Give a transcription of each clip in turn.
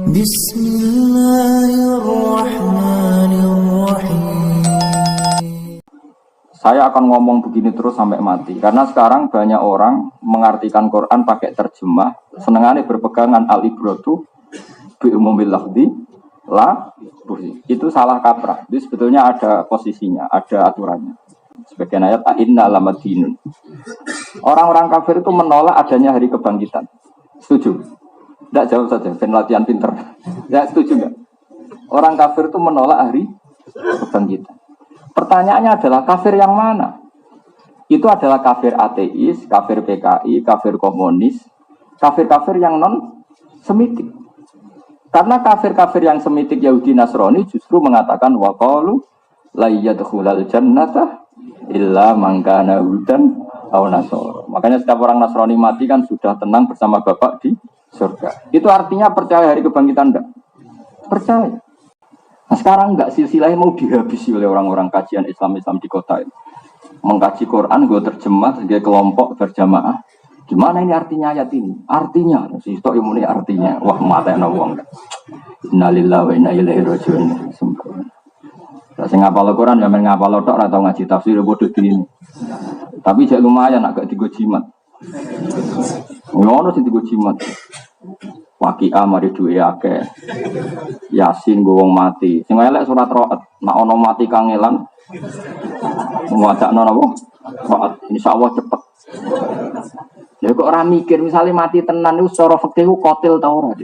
Bismillahirrahmanirrahim. Saya akan ngomong begini terus sampai mati. Karena sekarang banyak orang mengartikan Quran pakai terjemah. Senengannya berpegangan al-ibratu bi umumil lafzi la buhi. Itu salah kaprah. Jadi sebetulnya ada posisinya, ada aturannya. Sebagian ayat inna lamadinun. Orang-orang kafir itu menolak adanya hari kebangkitan. Setuju? Tidak, jawab saja. Ben latihan pinter. Ya, setuju enggak? Orang kafir itu menolak hari kebangkitan. Pertanyaannya adalah kafir yang mana? Itu adalah kafir ateis, kafir PKI, kafir komunis, kafir-kafir yang non-semitik. Karena kafir-kafir yang semitik Yahudi Nasrani justru mengatakan waqalu la yadkhulal jannata illa man kana hudan aw nasara. Makanya setiap orang Nasrani mati kan sudah tenang bersama Bapak di surga. Itu artinya percaya hari kebangkitan enggak? Percaya. Nah sekarang enggak, silsilahnya mau dihabisi oleh orang-orang kajian Islam-Islam di kota ini. Mengkaji Quran, gue terjemah sebagai kelompok berjamaah. Gimana ini artinya ayat ini? Artinya, sistok imuni artinya. Wah mata yang nawang. Innalillahi wa inna ilaihi raji'un. Saya ngapal Quran, ya ngapal tok atau ngaji tafsir bodoh ini. Tapi jadi lumayan agak digo jimat. Ngono sih digo jimat. Waqi'ah mari duwe akeh. Yasin go wong mati. Sing elek surat Ra'd, nek ana mati kangelan wacana napa? Ra'd insyaallah cepet. Ya kok ora mikir misale mati tenan niku secara fikih ku qatil ta ora.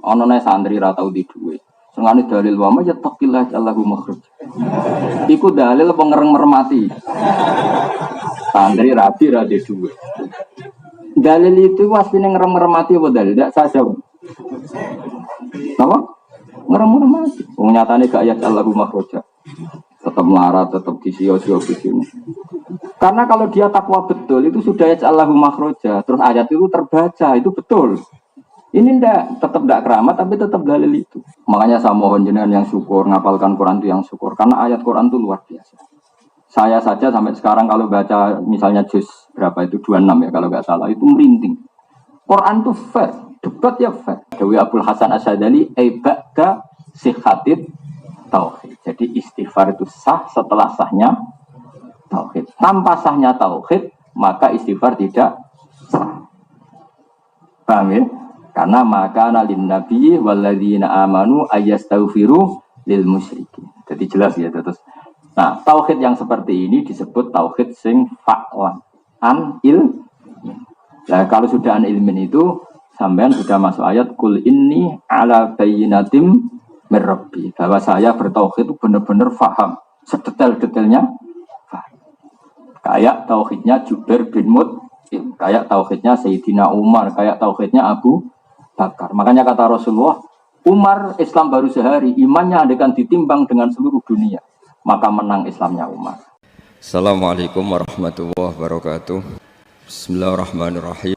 Ana nek santri ra tau di duwe. Sengane dalil wa ma yattaqillah Allahu makhraj. Iku dalil apa ngereng mermati. Santri rabi ra di duwe. Dalil itu aslinya ngerem-ngeremati apa dalil? Tidak saja. Apa? Ngerem-ngeremati. Nyatanya gak ayat Allahu makhroja. Tetap melarat, tetap disio-sio begini. Karena kalau dia takwa betul, itu sudah ayat Allahu makhroja. Terus ayat itu terbaca, itu betul. Ini tetap tidak keramat, tapi tetap dalil itu. Makanya saya mohon jenengan yang syukur, ngapalkan Quran itu yang syukur. Karena ayat Quran itu luar biasa. Saya saja sampai sekarang kalau baca misalnya juz berapa itu 26 ya kalau nggak salah itu merinding. Quran itu fair, debat ya fair. Dewi Abdul Hasan Asy'adzali ba'da sihhatit tauhid. Jadi istighfar itu sah setelah sahnya tauhid. Tanpa sahnya tauhid maka istighfar tidak sah. Paham ya? Karena maka lin nabi walladzina amanu ayastaghfiru lil musyrikin. Jadi jelas ya terus. Nah, tauhid yang seperti ini disebut tauhid sing fa'lan an il. Nah, kalau sudah an ilmin itu sampean sudah masuk ayat kul inni ala bayyinatim mir rabbi. Bahwa saya bertauhid itu benar-benar faham, sedetail-detailnya faham. Kayak tauhidnya Jubair bin Mut'im, kayak tauhidnya Sayyidina Umar, kayak tauhidnya Abu Bakar. Makanya kata Rasulullah, Umar Islam baru sehari, imannya akan ditimbang dengan seluruh dunia. Maka menang Islamnya Umar. Assalamualaikum warahmatullahi wabarakatuh. Bismillahirrahmanirrahim.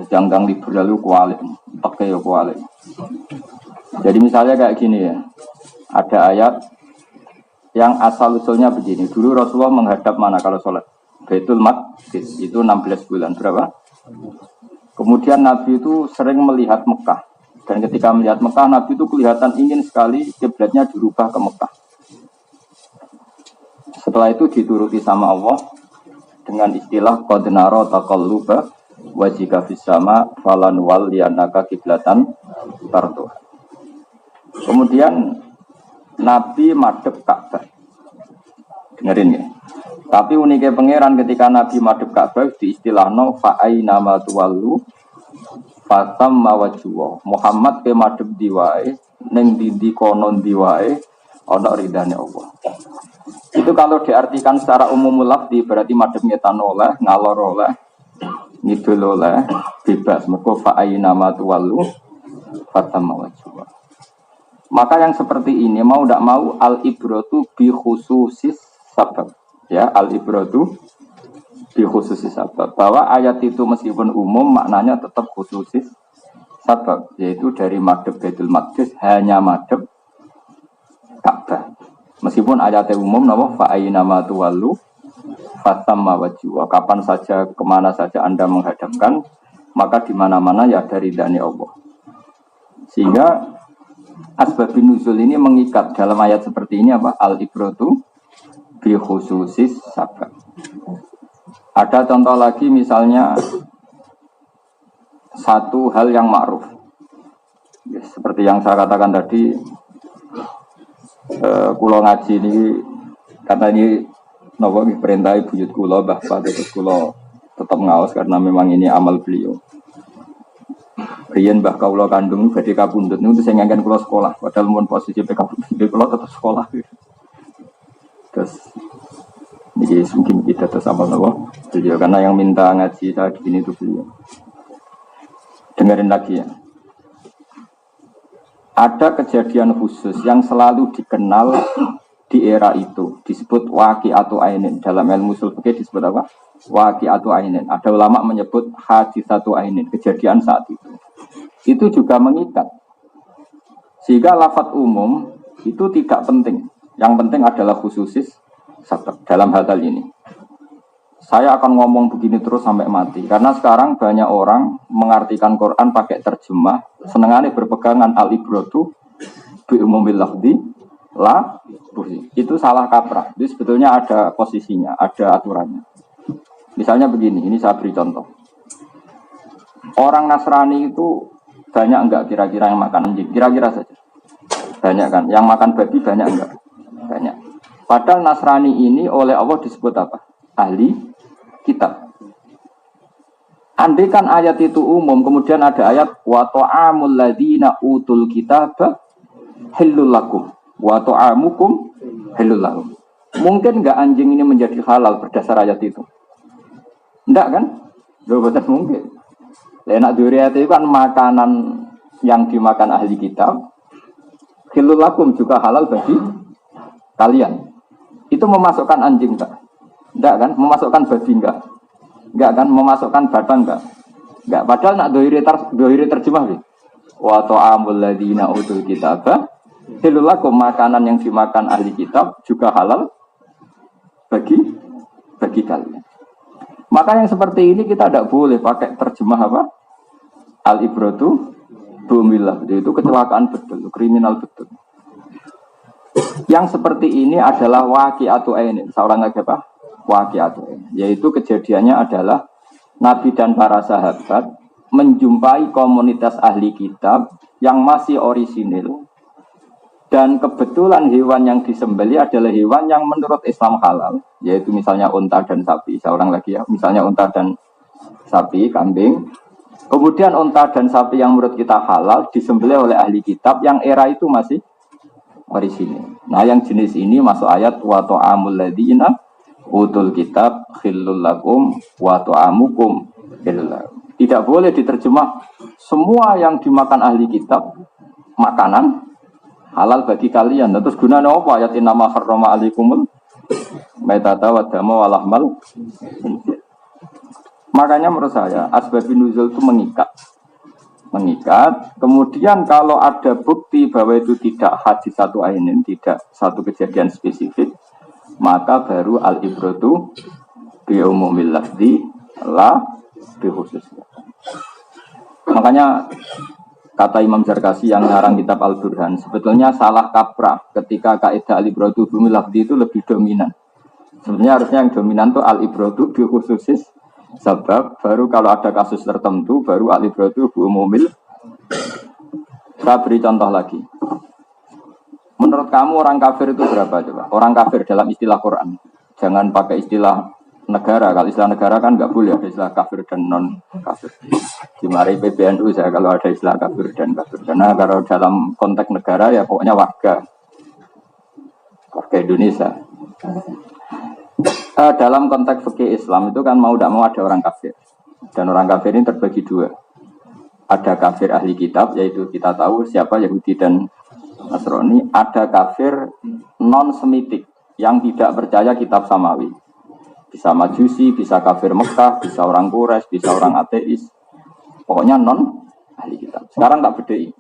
Jangkang libur lalu kualik, pakai ya kualik. Jadi misalnya kayak gini ya, ada ayat yang asal usulnya begini. Dulu Rasulullah menghadap mana kalau sholat? Baitul Maqdis itu 16 bulan berapa? Kemudian Nabi itu sering melihat Mekah. Dan ketika melihat Mekah, Nabi itu kelihatan ingin sekali kiblatnya dirubah ke Mekah. Setelah itu dituruti sama Allah dengan istilah qad nara taqalluba wajhika fis sama falan walliyannaka qiblatan tarduha. Kemudian Nabi madhep Ka'bah. Dengerin ya. Tapi uniknya pangeran ketika Nabi madhep Ka'bah diistilahno fa aina ma tuwallu fatamma wajhu. Muhammad ke madhep ndi wae ning ndi kono ndi wae ana ridane Allah. Itu kalau diartikan secara umum lafzi berarti madhep ngetan oleh, ngalor oleh, ngidul oleh, bebas. Mergo fa aina ma tuwallu fatamma wajhu. Maka yang seperti ini mau tidak mau al-ibratu bi khususis sabab. Ya, al-ibratu bi khususis sabab. Bahwa ayat itu meskipun umum maknanya tetap khususis sabab, yaitu dari madhep Baitul Maqdis hanya madhep Ka'bah. Meskipun ayatnya umum nama fa aina ma tuwallu fatamma wajhu. Kapan saja kemana saja Anda menghadapkan maka di mana-mana ya ada ridhanya Allah. Sehingga asbabun nuzul ini mengikat dalam ayat seperti ini apa? Al-ibratu bi khususis sabab. Ada contoh lagi misalnya satu hal yang ma'ruf. Ya, seperti yang saya katakan tadi, kula ngaji ini kata ini nopo perintah buyut kula bahwa terus kula tetap ngaos karena memang ini amal beliau. Riyen mbah kula kandung badhe kapundhut niku sing ngangken kula sekolah, padahal mun posisi PKB kula tetap sekolah. Terus ini mungkin kita terus amal nopo beliau karena yang minta ngaji saya di sini itu beliau. Dengerin lagi ya. Ada kejadian khusus yang selalu dikenal di era itu, disebut waqi'atu ainin. Dalam ilmu ushul fikih disebut apa? Waqi'atu ainin. Ada ulama menyebut haditsatu ainin, kejadian saat itu. Itu juga mengikat. Sehingga lafadz umum itu tidak penting. Yang penting adalah khususis sabab dalam hal ini. Saya akan ngomong begini terus sampai mati. Karena sekarang banyak orang mengartikan Quran pakai terjemah. Senengannya berpegangan al-ibratu bi umumil lafzi la buhi. Itu salah kaprah. Jadi sebetulnya ada posisinya, ada aturannya. Misalnya begini, ini saya beri contoh. Orang Nasrani itu banyak enggak kira-kira yang makan anjing? Kira-kira saja. Banyak kan? Yang makan babi banyak enggak? Banyak. Padahal Nasrani ini oleh Allah disebut apa? Ahli kitab. Andai kan ayat itu umum, kemudian ada ayat wa ta'amul ladzina utul kitaba halul lakum wa ta'amukum halul lahum. Mungkin enggak anjing ini menjadi halal berdasar ayat itu? Enggak kan? Betul mungkin. Enak duriat itu kan makanan yang dimakan ahli kitab. Halul lakum juga halal bagi kalian. Itu memasukkan anjing enggak? Enggak kan? Memasukkan babi enggak? Enggak kan? Memasukkan badan enggak? Enggak. Padahal nak dohiri terjemah nih. Wa ta'amul ladzina utul kitaba halul lakum, makanan yang dimakan ahli kitab juga halal bagi kalian. Maka yang seperti ini kita tidak boleh pakai terjemah apa? Al-ibratu bumillah. Itu kecelakaan betul, kriminal betul. Yang seperti ini adalah waqi'atu ainin. Seorang lagi apa? Waqi'atu ainin. Yaitu kejadiannya adalah Nabi dan para sahabat menjumpai komunitas ahli kitab yang masih orisinil. Dan kebetulan hewan yang disembelih adalah hewan yang menurut Islam halal. Yaitu misalnya unta dan sapi. Seorang lagi ya. Misalnya unta dan sapi, kambing. Kemudian unta dan sapi yang menurut kita halal disembelih oleh ahli kitab yang era itu masih orisinil. Nah yang jenis ini masuk ayat wa ta'amul ladzina utul kitab khillul lakum wa ta'amukum khillul lakum. Tidak boleh diterjemah semua yang dimakan ahli kitab makanan halal bagi kalian. Terus gunanya apa ayat innama harrama alaikumul maitata wa dama wa lahmal. Makanya menurut saya asbabun nuzul itu mengikat. Kemudian kalau ada bukti bahwa itu tidak hadis satu ainin, tidak satu kejadian spesifik, maka baru al-ibratu bi umumil lafzi la bi khususnya. Makanya kata Imam Zarkasi yang ngarang kitab Al-Burhan, sebetulnya salah kaprah ketika kaidah al-ibratu bi umumil lafzi itu lebih dominan. Sebenarnya harusnya yang dominan itu al-ibratu bi khususis sebab, baru kalau ada kasus tertentu baru al-ibratu bi umumil. Saya beri contoh lagi. Menurut kamu orang kafir itu berapa coba? Orang kafir dalam istilah Quran. Jangan pakai istilah negara. Kalau istilah negara kan nggak boleh ada istilah kafir dan non kafir. Di mari PBNU saya kalau ada istilah kafir dan kafir. Karena kalau dalam konteks negara ya pokoknya warga Indonesia. Dalam konteks fikih Islam itu kan mau tidak mau ada orang kafir. Dan orang kafir ini terbagi dua. Ada kafir ahli kitab, yaitu kita tahu siapa Yahudi dan Nasrani. Ada kafir non-semitik yang tidak percaya kitab samawi. Bisa majusi, bisa kafir Mekah, bisa orang Quraisy, bisa orang ateis. Pokoknya non ahli kitab. Sekarang tak bedai.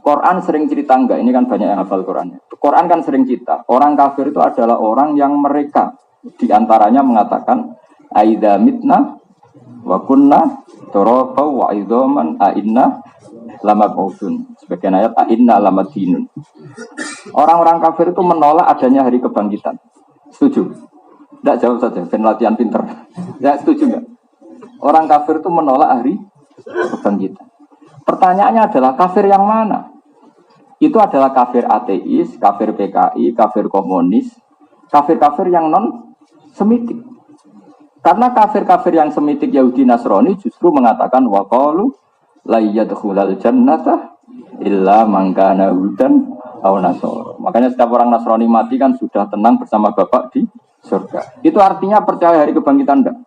Quran sering cerita enggak, ini kan banyak yang hafal Quran. Quran kan sering cerita. Orang kafir itu adalah orang yang mereka di antaranya mengatakan aidza mitna wa kunna turaban wa idzaman a inna lamab'udun. Sebagian ayat a inna lamadinun. Orang-orang kafir itu menolak adanya hari kebangkitan. Setuju? Tidak, jawab saja, ben latihan pinter. Ya, setuju enggak? Orang kafir itu menolak hari kebangkitan. Pertanyaannya adalah kafir yang mana? Itu adalah kafir ateis, kafir PKI, kafir komunis, kafir-kafir yang non-semitik. Karena kafir-kafir yang semitik Yahudi Nasrani justru mengatakan waqalu la yadkhulul jannata illa man kana hudan aw nasara. Makanya setiap orang Nasrani mati kan sudah tenang bersama Bapak di surga. Itu artinya percaya hari kebangkitan enggak?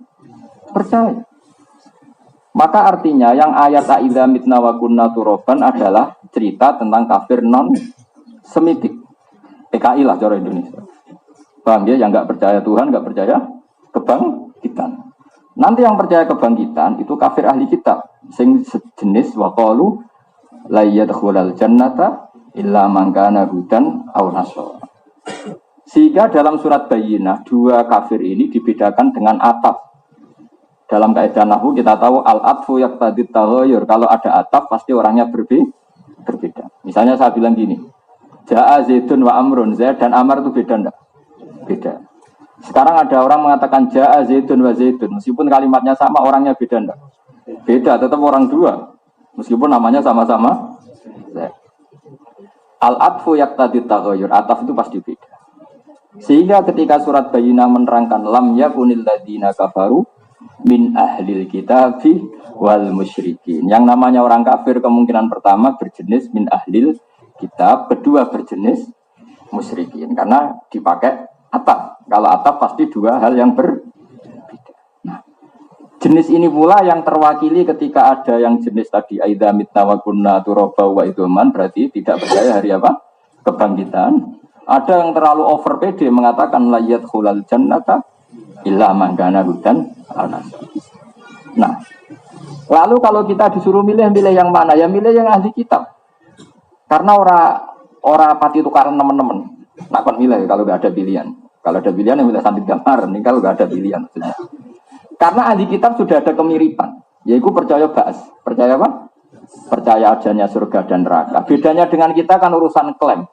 Percaya. Maka artinya yang ayat Aidza mitna wa kunna turaban adalah cerita tentang kafir non-semitik. PKI lah cara Indonesia. Paham ya? Yang enggak percaya Tuhan, enggak percaya kebangkitan. Nanti yang percaya kebangkitan itu kafir ahli kitab. Sing sejenis wa qalu la yadkhulul jannata illa man kana hudan aw nasara. Sehingga dalam surat Bayyinah dua kafir ini dibedakan dengan ataf. Dalam kaidah nahwu kita tahu al-atfu yaqtadi taghayyur. Kalau ada ataf pasti orangnya berbeda. Misalnya saya bilang gini, Ja'a Zaidun wa Amrun, Zaid dan Amr itu beda enggak? Beda. Sekarang ada orang mengatakan Ja'a Zaidun wa Zaidun, meskipun kalimatnya sama, orangnya beda enggak? Beda, tetap orang dua. Meskipun namanya sama-sama Zaid. Al-atfu yaqtadi taghayyur, ataf itu pasti beda. Sehingga ketika surat Bayyinah menerangkan lam yakunil ladzina kafaru min ahlil kitabi wal musyrikin. Yang namanya orang kafir kemungkinan pertama berjenis min ahlil kitab, kedua berjenis musyrikin. Karena dipakai ataf. Kalau ataf pasti dua hal yang berbeda. Nah, jenis ini pula yang terwakili ketika ada yang jenis tadi aidza mitna wa kunna turaba wa idzaman, berarti tidak percaya hari apa? Kebangkitan. Ada yang terlalu over pede mengatakan la yadkhulul jannata illa man kana hudan anas. Nah, lalu kalau kita disuruh milih yang mana? Ya milih yang ahli kitab. Karena ora pati tukaran teman-teman. Nak kon milih kalau enggak ada pilihan. Kalau ada pilihan yang milih santri gambar, nih kalau enggak ada pilihan maksudnya. Karena ahli kitab sudah ada kemiripan. Yaitu percaya ba'as. Percaya apa? Percaya adanya surga dan neraka. Bedanya dengan kita kan urusan klaim.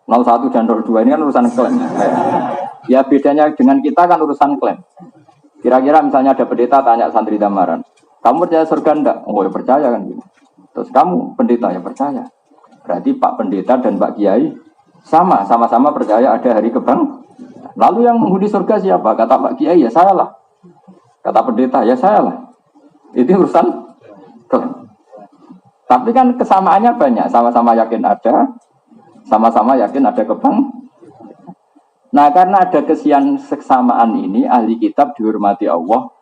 01 dan 02 ini kan urusan klaim. Ya bedanya dengan kita kan urusan klaim. Kira-kira misalnya ada pendeta tanya santri damaran, kamu percaya surga enggak? Oh ya percaya kan gitu. Terus kamu pendeta ya percaya. Berarti Pak Pendeta dan Pak Kiai sama-sama percaya ada hari kebang. Lalu yang menghuni surga siapa? Kata Pak Kiai ya saya lah. Kata pendeta ya saya lah. Itu urusan klaim. Tapi kan kesamaannya banyak. Sama-sama yakin ada. Sama-sama yakin ada kebang. Nah karena ada kesamaan ini, ahli kitab dihormati Allah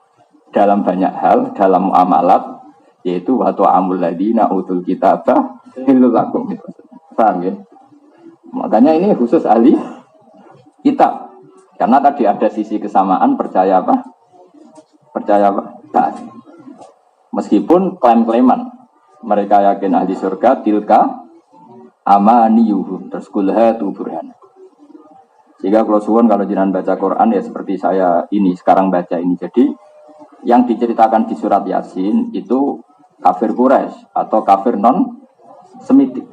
dalam banyak hal, dalam muamalat, yaitu wa ta'amul ladina utul kitabah hillul lakum. Paham ya? Makanya ini khusus ahli kitab. Karena tadi ada sisi kesamaan, percaya apa? Percaya apa? Nah, meskipun klaim-klaiman, mereka yakin ahli surga, tilka amaniyuhum, terus kulha tu burhan. Jika kalau suwon kalau jenengan baca Quran ya seperti saya ini sekarang baca ini. Jadi yang diceritakan di surat Yasin itu kafir Quraisy atau kafir non semitik.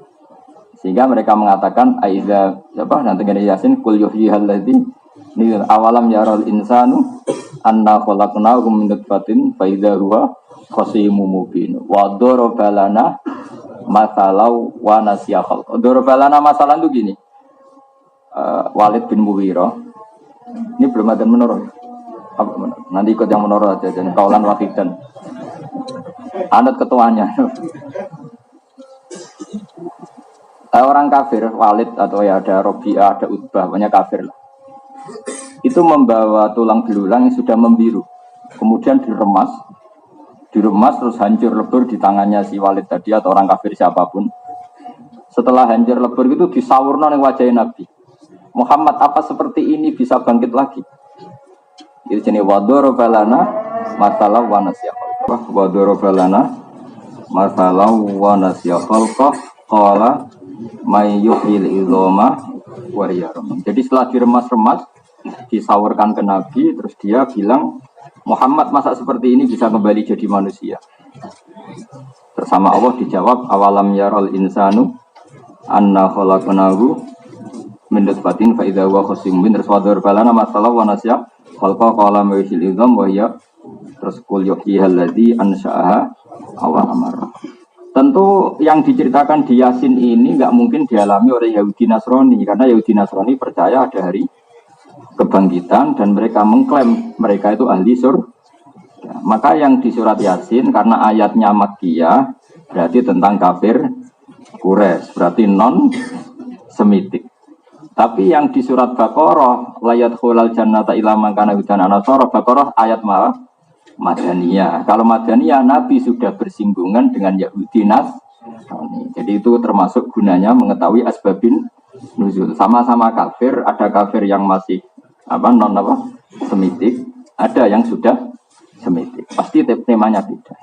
Sehingga mereka mengatakan aidza apa nanti dari Yasin kul yuhyihal ladzi awalam yaral insanu anna khalaqnahu min nutfatin fa idza huwa khasimun mubin wa darabalana masalau wa nasiya khalq. Darabalana masalan itu gini. Walid bin Mughirah ini belum ada menurut. Nanti ikut yang menurut aja dan kaulan wahidan. Anut ketuanya. Orang kafir Walid atau ya ada Robi'ah, ada Utbah, banyak kafir lah. Itu membawa tulang belulang yang sudah membiru. Kemudian diremas terus hancur lebur di tangannya si Walid tadi atau orang kafir siapapun. Setelah hancur lebur itu disawurna ning wajah Nabi. Muhammad apa seperti ini bisa bangkit lagi? Itu jenis wadorobalana masalah wanasiyakal. Wadorobalana masalah wanasiyakal. Qala mayyuhil idhoma wariyarum. Jadi setelah diremas-remas disawurkan ke Nabi, terus dia bilang Muhammad masa seperti ini bisa kembali jadi manusia? Bersama Allah dijawab, awalam yarol insanu anna khalaqnahu min nutfatin fa idza huwa khasimun bin raswadar balana masalah wa nasya khalqa qala mawsil idzam wa hiya terus kul yuhyiha alladzi ansha'aha awal marrah. Tentu yang diceritakan di Yasin ini nggak mungkin dialami oleh Yahudi Nasrani, karena Yahudi Nasrani percaya ada hari kebangkitan dan mereka mengklaim mereka itu ahli surga. Maka yang di surat Yasin karena ayatnya Makkiyah berarti tentang kafir Quraisy, berarti non semitik. Tapi yang di surat Baqarah layat khulal jannata ila man kana hudan anasara, Baqarah ayat Madaniyah. Kalau Madaniyah Nabi sudah bersinggungan dengan Yahudi Nasrani. Jadi itu termasuk gunanya mengetahui asbabin nuzul. Sama-sama kafir, ada kafir yang masih non semitik, ada yang sudah semitik. Pasti temanya beda.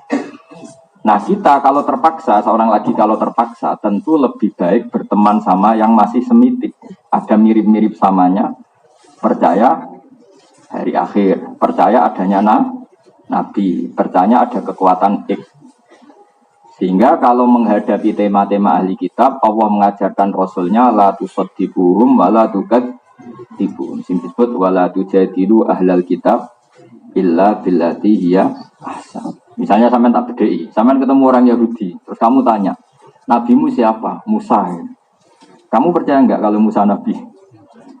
Nah kita kalau terpaksa, seorang lagi kalau terpaksa tentu lebih baik berteman sama yang masih semitik. Ada mirip-mirip samanya, percaya hari akhir, percaya adanya Nabi, percaya ada kekuatan X. Sehingga kalau menghadapi tema-tema ahli kitab, Allah mengajarkan Rasulnya la tusaddiquhum wa la tukadzibun. Sing disebut wa la tujadilu ahlal kitab illa billati hiya ahsan. Misalnya sampean tak bedheki, sampean ketemu orang Yahudi, terus kamu tanya, nabimu siapa? Musa. Kamu percaya enggak kalau Musa nabi?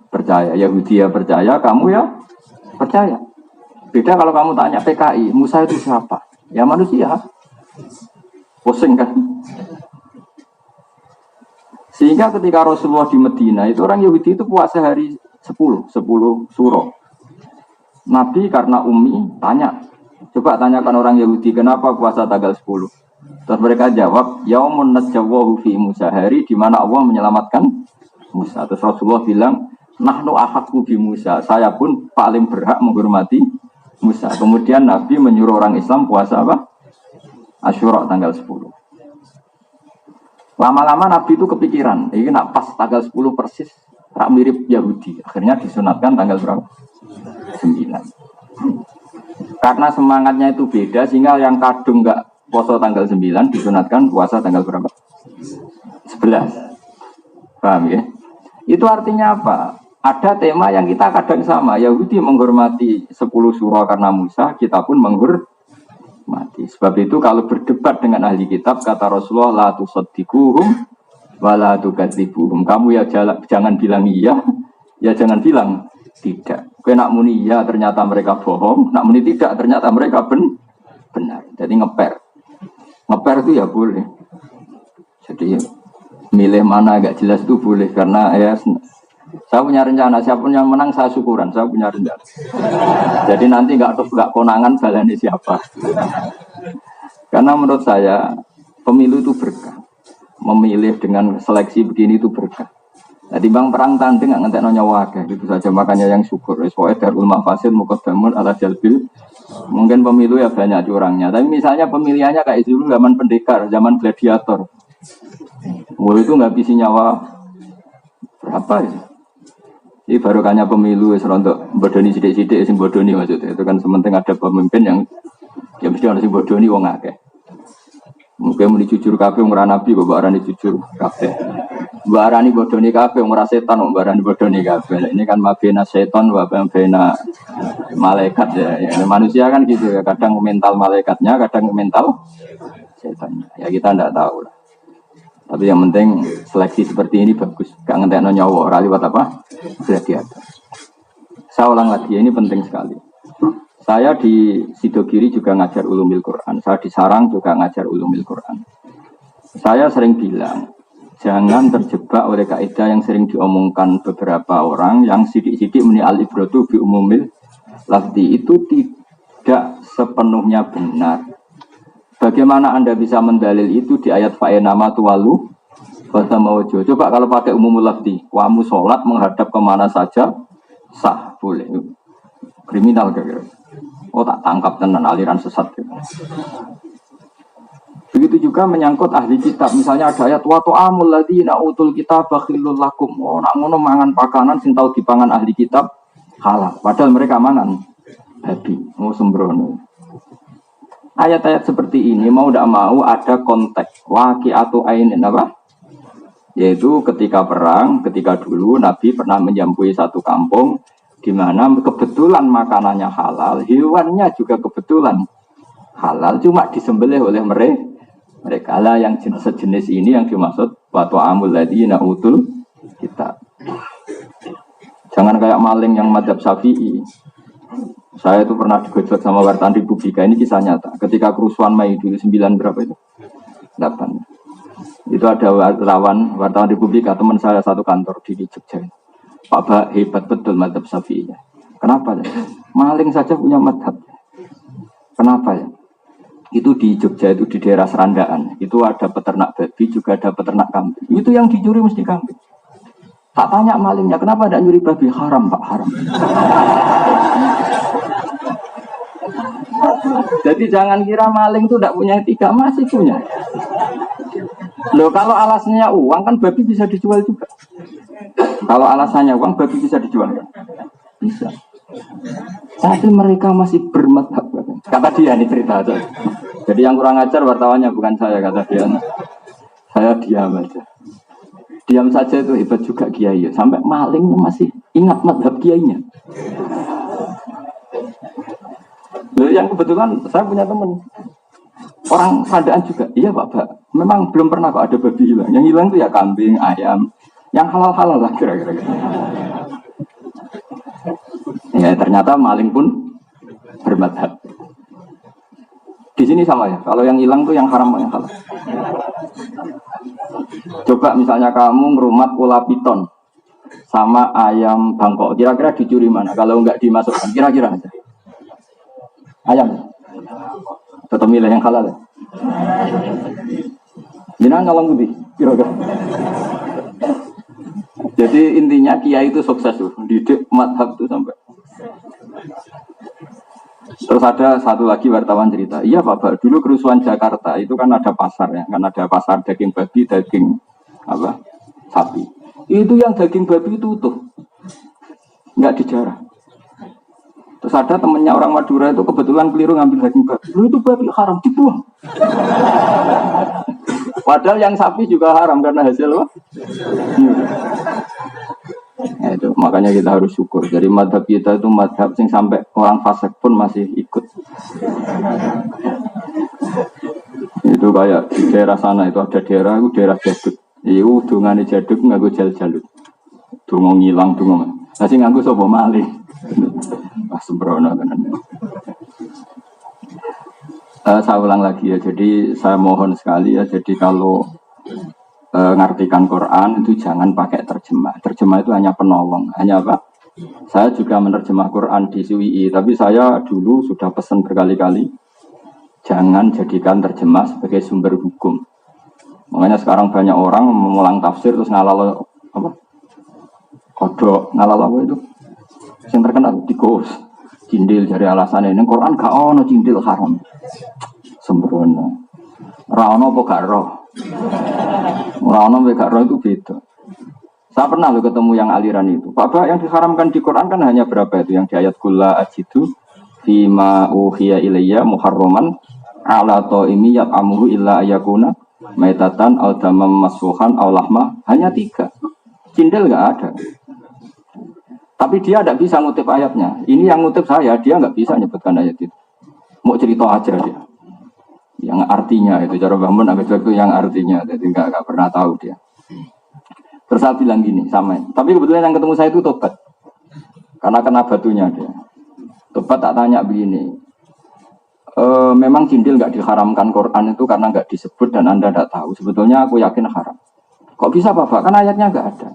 Percaya. Yahudi ya percaya, kamu ya percaya. Beda kalau kamu tanya PKI, Musa itu siapa? Ya manusia. Pusing kan? Sehingga ketika Rasulullah di Medina, itu orang Yahudi itu puasa hari 10 suro. Nabi karena Umi tanya, coba tanyakan orang Yahudi kenapa puasa tanggal 10. Terus mereka jawab, yaumun najjawahu fi Musa, hari di mana Allah menyelamatkan Musa. Terus Rasulullah bilang, nahnu ahaqqu bi Musa, saya pun paling berhak menghormati Musa. Kemudian Nabi menyuruh orang Islam puasa apa? Asyura tanggal 10. Lama-lama Nabi itu kepikiran, ini nak pas tanggal 10 persis, tak mirip Yahudi. Akhirnya disunatkan tanggal berapa? 9. Karena semangatnya itu beda sehingga yang kadung enggak puasa tanggal 9 disunatkan puasa tanggal berapa? 11. Paham ya? Itu artinya apa? Ada tema yang kita kadang sama. Yahudi menghormati 10 surah karena Musa, kita pun menghormati. Sebab itu kalau berdebat dengan ahli kitab kata Rasulullah la tusaddiquhum wa la tukadzibuhum. Kamu ya jangan bilang iya, ya jangan bilang tidak. Kau nak muni ya ternyata mereka bohong, nak muni tidak ternyata mereka benar. Jadi ngeper itu ya boleh. Jadi milih mana agak jelas itu boleh karena ya saya punya rencana. Siapapun yang menang saya syukuran. Saya punya rencana. Jadi nanti nggak konangan balani siapa. Karena menurut saya pemilu itu berkah. Memilih dengan seleksi begini itu berkah. Jadi bang perang tanding nggak ngentek nyawa gitu saja, makanya yang syukur. Soalnya darul mafasid muqaddamun ala jalbil. Mungkin pemilu ya banyak curangnya. Tapi misalnya pemilihannya kayak dulu zaman pendekar, zaman gladiator. Mulai itu nggak bisa nyawa berapa ya? Ini barokahnya pemilu serontok bodoni sidik-sidik sing bodoni maksudnya. Itu kan sementing ada pemimpin yang ya mesti harus bodoni wong akeh. Mungkin mau jujur kabeh wong ora nabi kok arani jujur kabeh. Mbak arani bodoni kabeh wong ora setan wong arani bodoni kabeh. Ini kan mabena setan wa bena malaikat ya. Manusia kan gitu ya, kadang mental malaikatnya, kadang mental setannya. Ya kita ndak tahu lah. Tapi yang penting seleksi seperti ini bagus. Gak ngentekno nyawa ora liwat apa? Gladiator. Saya ulang lagi, ini penting sekali. Saya di Sidogiri juga ngajar ulumil Quran. Saya di Sarang juga ngajar ulumil Quran. Saya sering bilang, jangan terjebak oleh kaidah yang sering diomongkan beberapa orang yang sidik-sidik muni al-ibratu bi umumil lafzi. Itu tidak sepenuhnya benar. Bagaimana Anda bisa mendalil itu di ayat fa'enama tuwalu basamawajah. Coba kalau pakai umumul lafzi, kamu sholat menghadap kemana saja sah, boleh. Kriminal kira-kira. Oh tak tangkap tenan aliran sesat. Begitu juga menyangkut ahli kitab. Misalnya ada ayat wa ta'amul ladzina utul kitab bakhilul lakum. Oh nak ngono mangan pakanan sing tau dipangan ahli kitab halal. Padahal mereka mangan babi, mau sembrono. Ayat-ayat seperti ini mau tidak mau ada konteks waqi'atu ainin apa? Yaitu ketika perang, ketika dulu Nabi pernah menjampui satu kampung di mana kebetulan makanannya halal, hewannya juga kebetulan halal, cuma disembelih oleh mereka lah yang sejenis ini yang dimaksud wa ta'amul ladzina utul kitab. Jangan kayak maling yang madzhab Syafi'i. Saya itu pernah digojok sama wartawan Republika, ini kisah nyata. Ketika kerusuhan Mei dulu 9 berapa itu? 8. Itu ada wartawan Republika, teman saya satu kantor di Jogja. Pak Bah, hebat betul madzhab Syafi'i. Kenapa ya? Maling saja punya madzhab. Kenapa ya? Itu di Jogja, itu di daerah Serandaan. Itu ada peternak babi, juga ada peternak kambing. Itu yang dicuri mesti kambing. Tak tanya malingnya, kenapa tidak nyuri babi? Haram Pak, haram. Jadi jangan kira maling itu tidak punya etika, masih punya. Loh, kalau alasannya uang kan babi bisa dijual juga. Kalau alasannya uang, babi bisa dijual kan? Bisa. Tapi mereka masih bermadhab. Kata dia, ini cerita aja. Jadi yang kurang ajar wartawannya bukan saya, kata dia. Saya diam aja. Diam saja itu hebat juga kiai. Sampai maling masih ingat madhab kiainya. Loh, yang kebetulan saya punya teman orang Serandaan juga. Iya Pak, memang belum pernah kok ada babi hilang. Yang hilang itu ya kambing, ayam, yang halal-halal lah kira-kira. Ya ternyata maling pun bermadhab. Di sini sama ya. Kalau yang hilang tuh yang haram yang halal. Coba misalnya kamu ngerumat ular piton sama ayam Bangkok, kira-kira dicuri mana? Kalau enggak dimasukkan, kira-kira aja. Ayam. Tetap milih yang halal ya. Jangan ngalang putih, kira-kira. Jadi intinya kiai itu sukses tuh, didik madhab tuh sampai. Terus ada satu lagi wartawan cerita, iya Pak, dulu kerusuhan Jakarta itu kan ada pasar ya, kan ada pasar daging babi, daging apa sapi. Itu yang daging babi itu utuh, nggak dijarah. Terus ada temennya orang Madura itu kebetulan keliru ngambil daging babi, itu babi haram dibuang. Padahal yang sapi juga haram karena hasil apa? Ya itu, makanya kita harus syukur. Jadi madhab kita itu madhab yang sampai orang fasik pun masih ikut. Itu kayak di daerah sana itu ada daerah itu daerah jaduk. Itu dungane jaduk nganggo jal-jalut. Dungo ngilang dungo. Lah sing nganggo sapa maling. Wah sembrono tenan. Saya ulang lagi ya. Jadi saya mohon sekali ya. Jadi kalau ngartikan Quran itu jangan pakai terjemah. Terjemah itu hanya penolong, hanya apa? Saya juga menerjemah Quran di SUII, tapi saya dulu sudah pesan berkali-kali jangan jadikan terjemah sebagai sumber hukum. Makanya sekarang banyak orang mengulang tafsir terus ngalal apa? Kodok, ngalal apa itu? Yang terkenal tikus, cindil dari alasannya ini Quran gak ono cindil haram. Sembrono. Ra ono apa gak roh? Orang gak roh itu beda. Saya pernah loh ketemu yang aliran itu. Pak, yang diharamkan di Quran kan hanya berapa itu? Yang di ayat kulla ajidu fima uhiya ilayya muharraman ala ta'imi yat'amuhu illa ayakuna maitatan aw damam masfuhan aw lahma. Hanya 3. Cindil gak ada. Tapi dia tidak bisa ngutip ayatnya. Ini yang ngutip saya, dia nggak bisa nyebutkan ayat itu. Mau cerita aja dia. Yang artinya itu cara bangun agak itu yang artinya, jadi nggak pernah tahu dia. Terus saya bilang gini sama, tapi kebetulan yang ketemu saya itu tobat, karena kena batunya dia. Tobat tak tanya begini, memang cindil nggak diharamkan Quran itu karena nggak disebut dan anda tidak tahu. Sebetulnya aku yakin haram. Kok bisa Pak? Kan ayatnya nggak ada.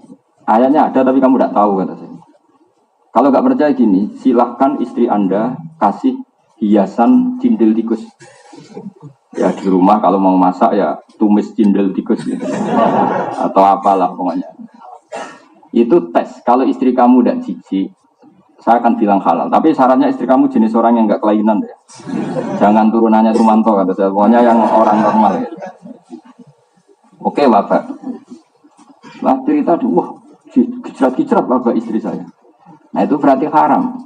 Ayatnya ada tapi kamu tidak tahu kata saya. Kalau nggak percaya gini, silahkan istri anda kasih hiasan cindil tikus. Ya di rumah kalau mau masak ya tumis cindil tikus gitu. Atau apalah pokoknya. Itu tes. Kalau istri kamu tidak jijik, saya akan bilang halal. Tapi syaratnya istri kamu jenis orang yang nggak kelainan ya. Jangan turunannya Sumanto kata saya. Pokoknya yang orang normal. Ya. Oke Bapak. Lah cerita wah kicrat-kicrat Bapak istri saya. Nah itu berarti haram.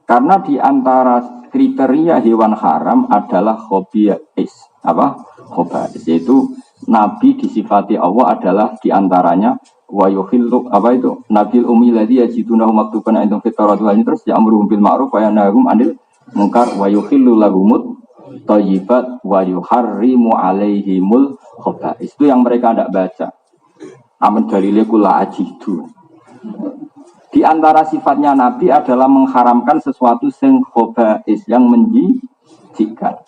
Karena di antara kriteria hewan haram adalah khobais. Apa? Khobais. Yaitu Nabi disifati Allah adalah di antaranya wa yukhillu apa itu? Nabil ummi ladzi yajidunahu maktuban indahum fit Taurat wa terus ya'muruhum bil ma'ruf wa yanhahum 'anil munkar wa yukhillu lahumut thayyibat wa yuharrimu 'alaihimul khobais. Itu yang mereka tidak baca. Amin dalile kula ajidu. Di antara sifatnya Nabi adalah mengharamkan sesuatu yang khobais, yang menjijikkan.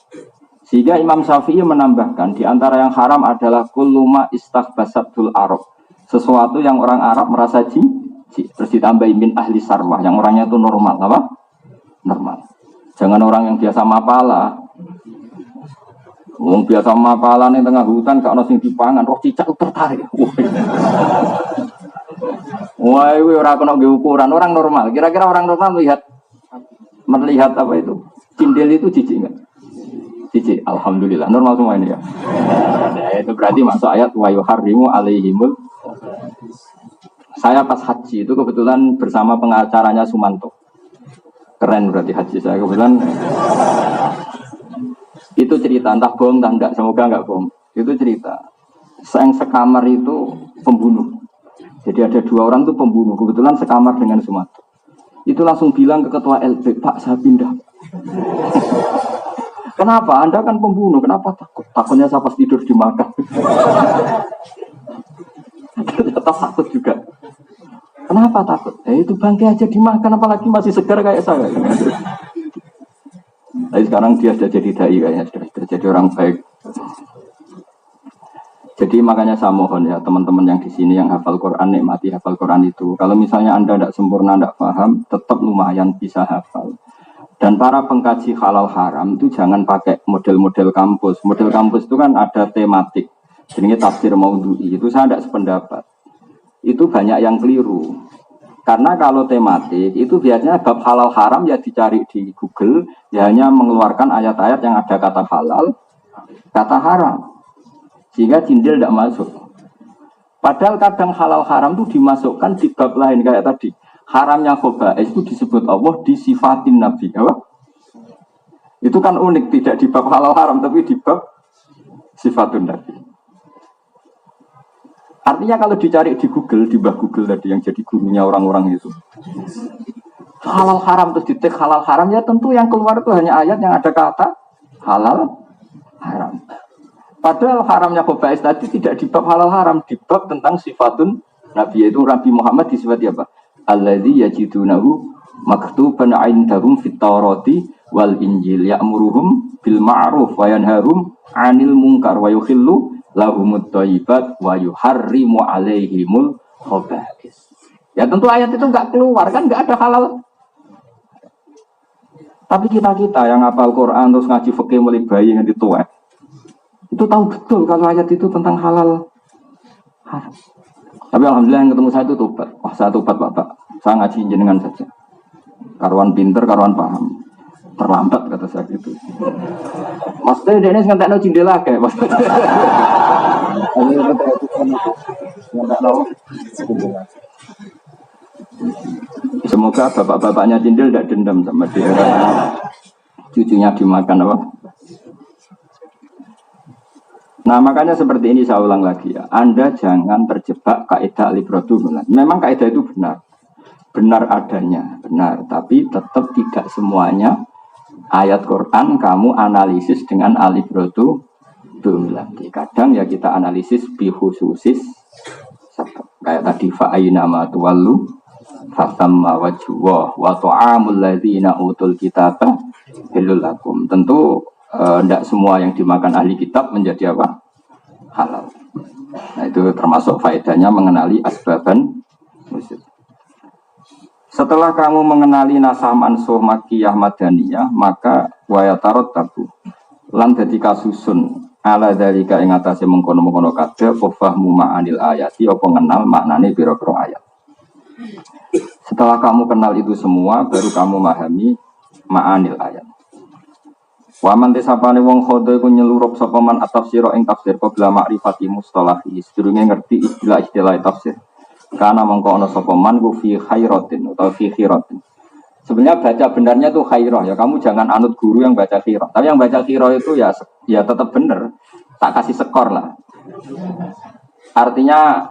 Sehingga Imam Syafi'i menambahkan, di antara yang haram adalah kulluma istaghbasatul Arab. Sesuatu yang orang Arab merasa jijik. Terus ditambahin min ahli sarwah, yang orangnya itu normal. Apa? Normal. Jangan orang yang biasa mapala. Wong biasa mapala ning tengah hutan gak ono sing dipangan, roh cicak tertarik. Wah, itu orang kena ukuran orang normal. Kira-kira orang normal melihat apa itu? Cindil itu jijik enggak? Jijik. Alhamdulillah, normal semua ini ya. Nah, itu berarti masuk ayat wa yuharrimu alaihimul. Saya pas haji itu kebetulan bersama pengacaranya Sumanto. Keren berarti haji saya kebetulan. Itu cerita, entah bohong entah enggak, semoga enggak bohong. Itu cerita. Yang sekamar itu pembunuh. Jadi ada 2 orang itu pembunuh, kebetulan sekamar dengan Sumanto. Itu langsung bilang ke ketua LB, Pak saya pindah. Kenapa? Anda kan pembunuh, kenapa takut? Takutnya saya pas tidur dimakan. Ternyata takut juga. Kenapa takut? Itu bangkai aja dimakan, apalagi masih segar kayak saya. Tapi sekarang dia sudah jadi dai kayaknya, sudah jadi orang baik. Jadi makanya saya mohon ya teman-teman yang di sini yang hafal Quran, nikmati hafal Quran itu. Kalau misalnya Anda tidak sempurna, tidak paham, tetap lumayan bisa hafal. Dan para pengkaji halal haram itu jangan pakai model-model kampus. Model kampus itu kan ada tematik. Jadi tafsir maudhu'i, itu saya tidak sependapat. Itu banyak yang keliru. Karena kalau tematik itu biasanya bab halal haram ya dicari di Google, ya hanya mengeluarkan ayat-ayat yang ada kata halal, kata haram. Sehingga jindil tidak masuk. Padahal kadang halal haram itu dimasukkan di bab lain kayak tadi. Haramnya khobais itu disebut Allah disifatin Nabi. Apa? Itu kan unik, tidak di bab halal haram tapi di bab sifatun Nabi. Artinya kalau dicari di Google, di bawah Google tadi yang jadi gurunya orang-orang itu. Halal haram terus ditik halal haram ya tentu yang keluar itu hanya ayat yang ada kata halal haram. Padahal haramnya khobais tadi tidak di bab halal haram, di bab tentang sifatun Nabi, yaitu Nabi Muhammad disifati apa? Alladzi yajidunahu maktuban 'indahum fit Taurati wal Injil ya'muruhum bil ma'ruf wa yanharum 'anil munkar wa yukhillu lahumut thayyibat wa yuharrimu 'alaihimul khobais. Ya tentu ayat itu enggak keluar kan, enggak ada halal. Tapi kita-kita yang hafal Quran terus ngaji fikih mulai bayi nganti tua, itu tahu betul kalau ayat itu tentang halal haram. Tapi alhamdulillah yang ketemu saya itu tobat. Wah saya tobat Pak. Saya ngaji jenengan saja. Karuan pinter, karuan paham. Terlambat kata saya gitu. Maksudnya dia ini ngantekno jendela kayak mas. Semoga bapak-bapaknya jendel tidak dendam sama dia. Cucunya dimakan apa? Nah makanya seperti ini saya ulang lagi ya. Anda jangan terjebak kaidah al-ibratu. Memang kaidah itu benar. Benar adanya, benar. Tapi tetap tidak semuanya ayat Quran kamu analisis dengan al-ibratu. Kadang ya kita analisis bikhususis. Kayak tadi fa'aina ma tuwallu fatamma wajhuwa wa ta'amul ladzina utul kitaba halal lakum. Tentu tidak semua yang dimakan ahli kitab menjadi apa? Halal. Nah itu termasuk faedahnya mengenali asbaban musyrik. Setelah kamu mengenali nasah mansuh makiyah madaniyah, maka wayatarot tabu lan dadi kasusun ala dalika ing atase mengkono-mengkono kabeh fahmu ma'anil ayati apa ngenal maknane pira-pira ayat. Setelah kamu kenal itu semua baru kamu memahami ma'anil ayat. Wa man tisapane wong khodo iku nyelurup sapa man at-tafsira ing tafsir qabla ma'rifati mustalahi sedurunge ngerti istilah tafsir. Karena mengko ana sapa man ku fi khairatin utawa fi khiratin. Sebenarnya baca benarnya itu khairah ya. Kamu jangan anut guru yang baca khirah. Tapi yang baca khirah itu ya tetap benar. Tak kasih skor lah. Artinya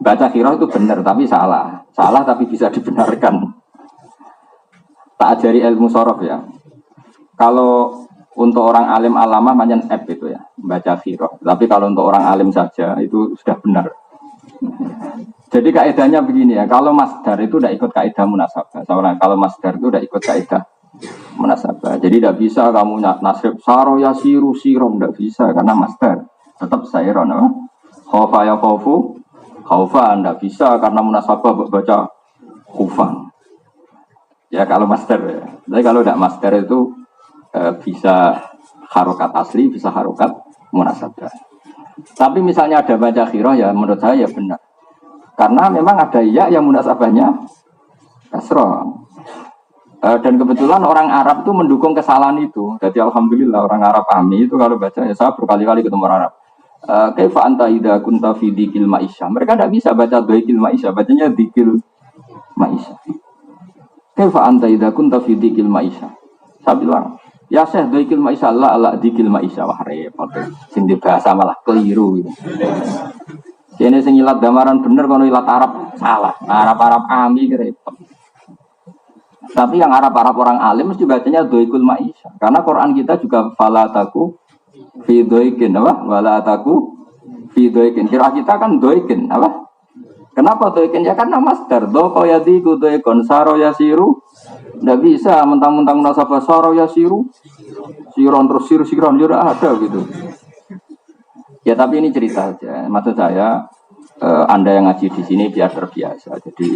baca khirah itu benar tapi salah. Salah tapi bisa dibenarkan. Tak ajari ilmu sorof ya. Kalau untuk orang alim alamah manjan F itu ya, baca khirah. Tapi kalau untuk orang alim saja itu sudah benar. Jadi kaidahnya begini ya, kalau masdar itu tidak ikut kaidah munasabah. Soalnya kalau masdar itu tidak ikut kaidah munasabah. Jadi tidak bisa kamu nasib saro ya siru sirom, tidak bisa karena masdar tetap sairon. Khaufa ya khaufu khaufan, tidak bisa karena munasabah baca khufan. Ya kalau masdar ya. Tapi kalau tidak masdar itu bisa harokat asli, bisa harokat munasabah. Tapi misalnya ada baca khirah ya menurut saya ya benar. Karena memang ada ya yang munasabahnya kasroh. Dan kebetulan orang Arab itu mendukung kesalahan itu. Jadi alhamdulillah orang Arab Ami itu kalau baca ya saya berkali-kali ketemu orang Arab. Kaifa anta idza kunta fi dzikil ma'isyah. Mereka tidak bisa baca dzikil ma'isyah, bacanya dzikil ma'isyah. Kaifa anta idza kunta fi dzikil ma'isyah. Saya bilang, ya Syekh dzikil ma'isyah la dzikil ma'isyah wah repot. Sing bahasa malah keliru gitu. Ini sing ilat gambaran bener kono ilat Arab salah. Arab Ami repot. Tapi yang Arab orang alim mesti bacanya doikul ma'isyah. Karena Quran kita juga fala taku fi doikin apa? Wala taku fi doikin. Kira kita kan doikin apa? Kenapa doikin? Ya karena masdar. Doko yadiku doikon saro yasiru. Tidak bisa mentang-mentang nasabah saro yasiru. Siron terus siron juga ada gitu. Ya tapi ini cerita aja. Maksud saya Anda yang ngaji di sini biar terbiasa. Jadi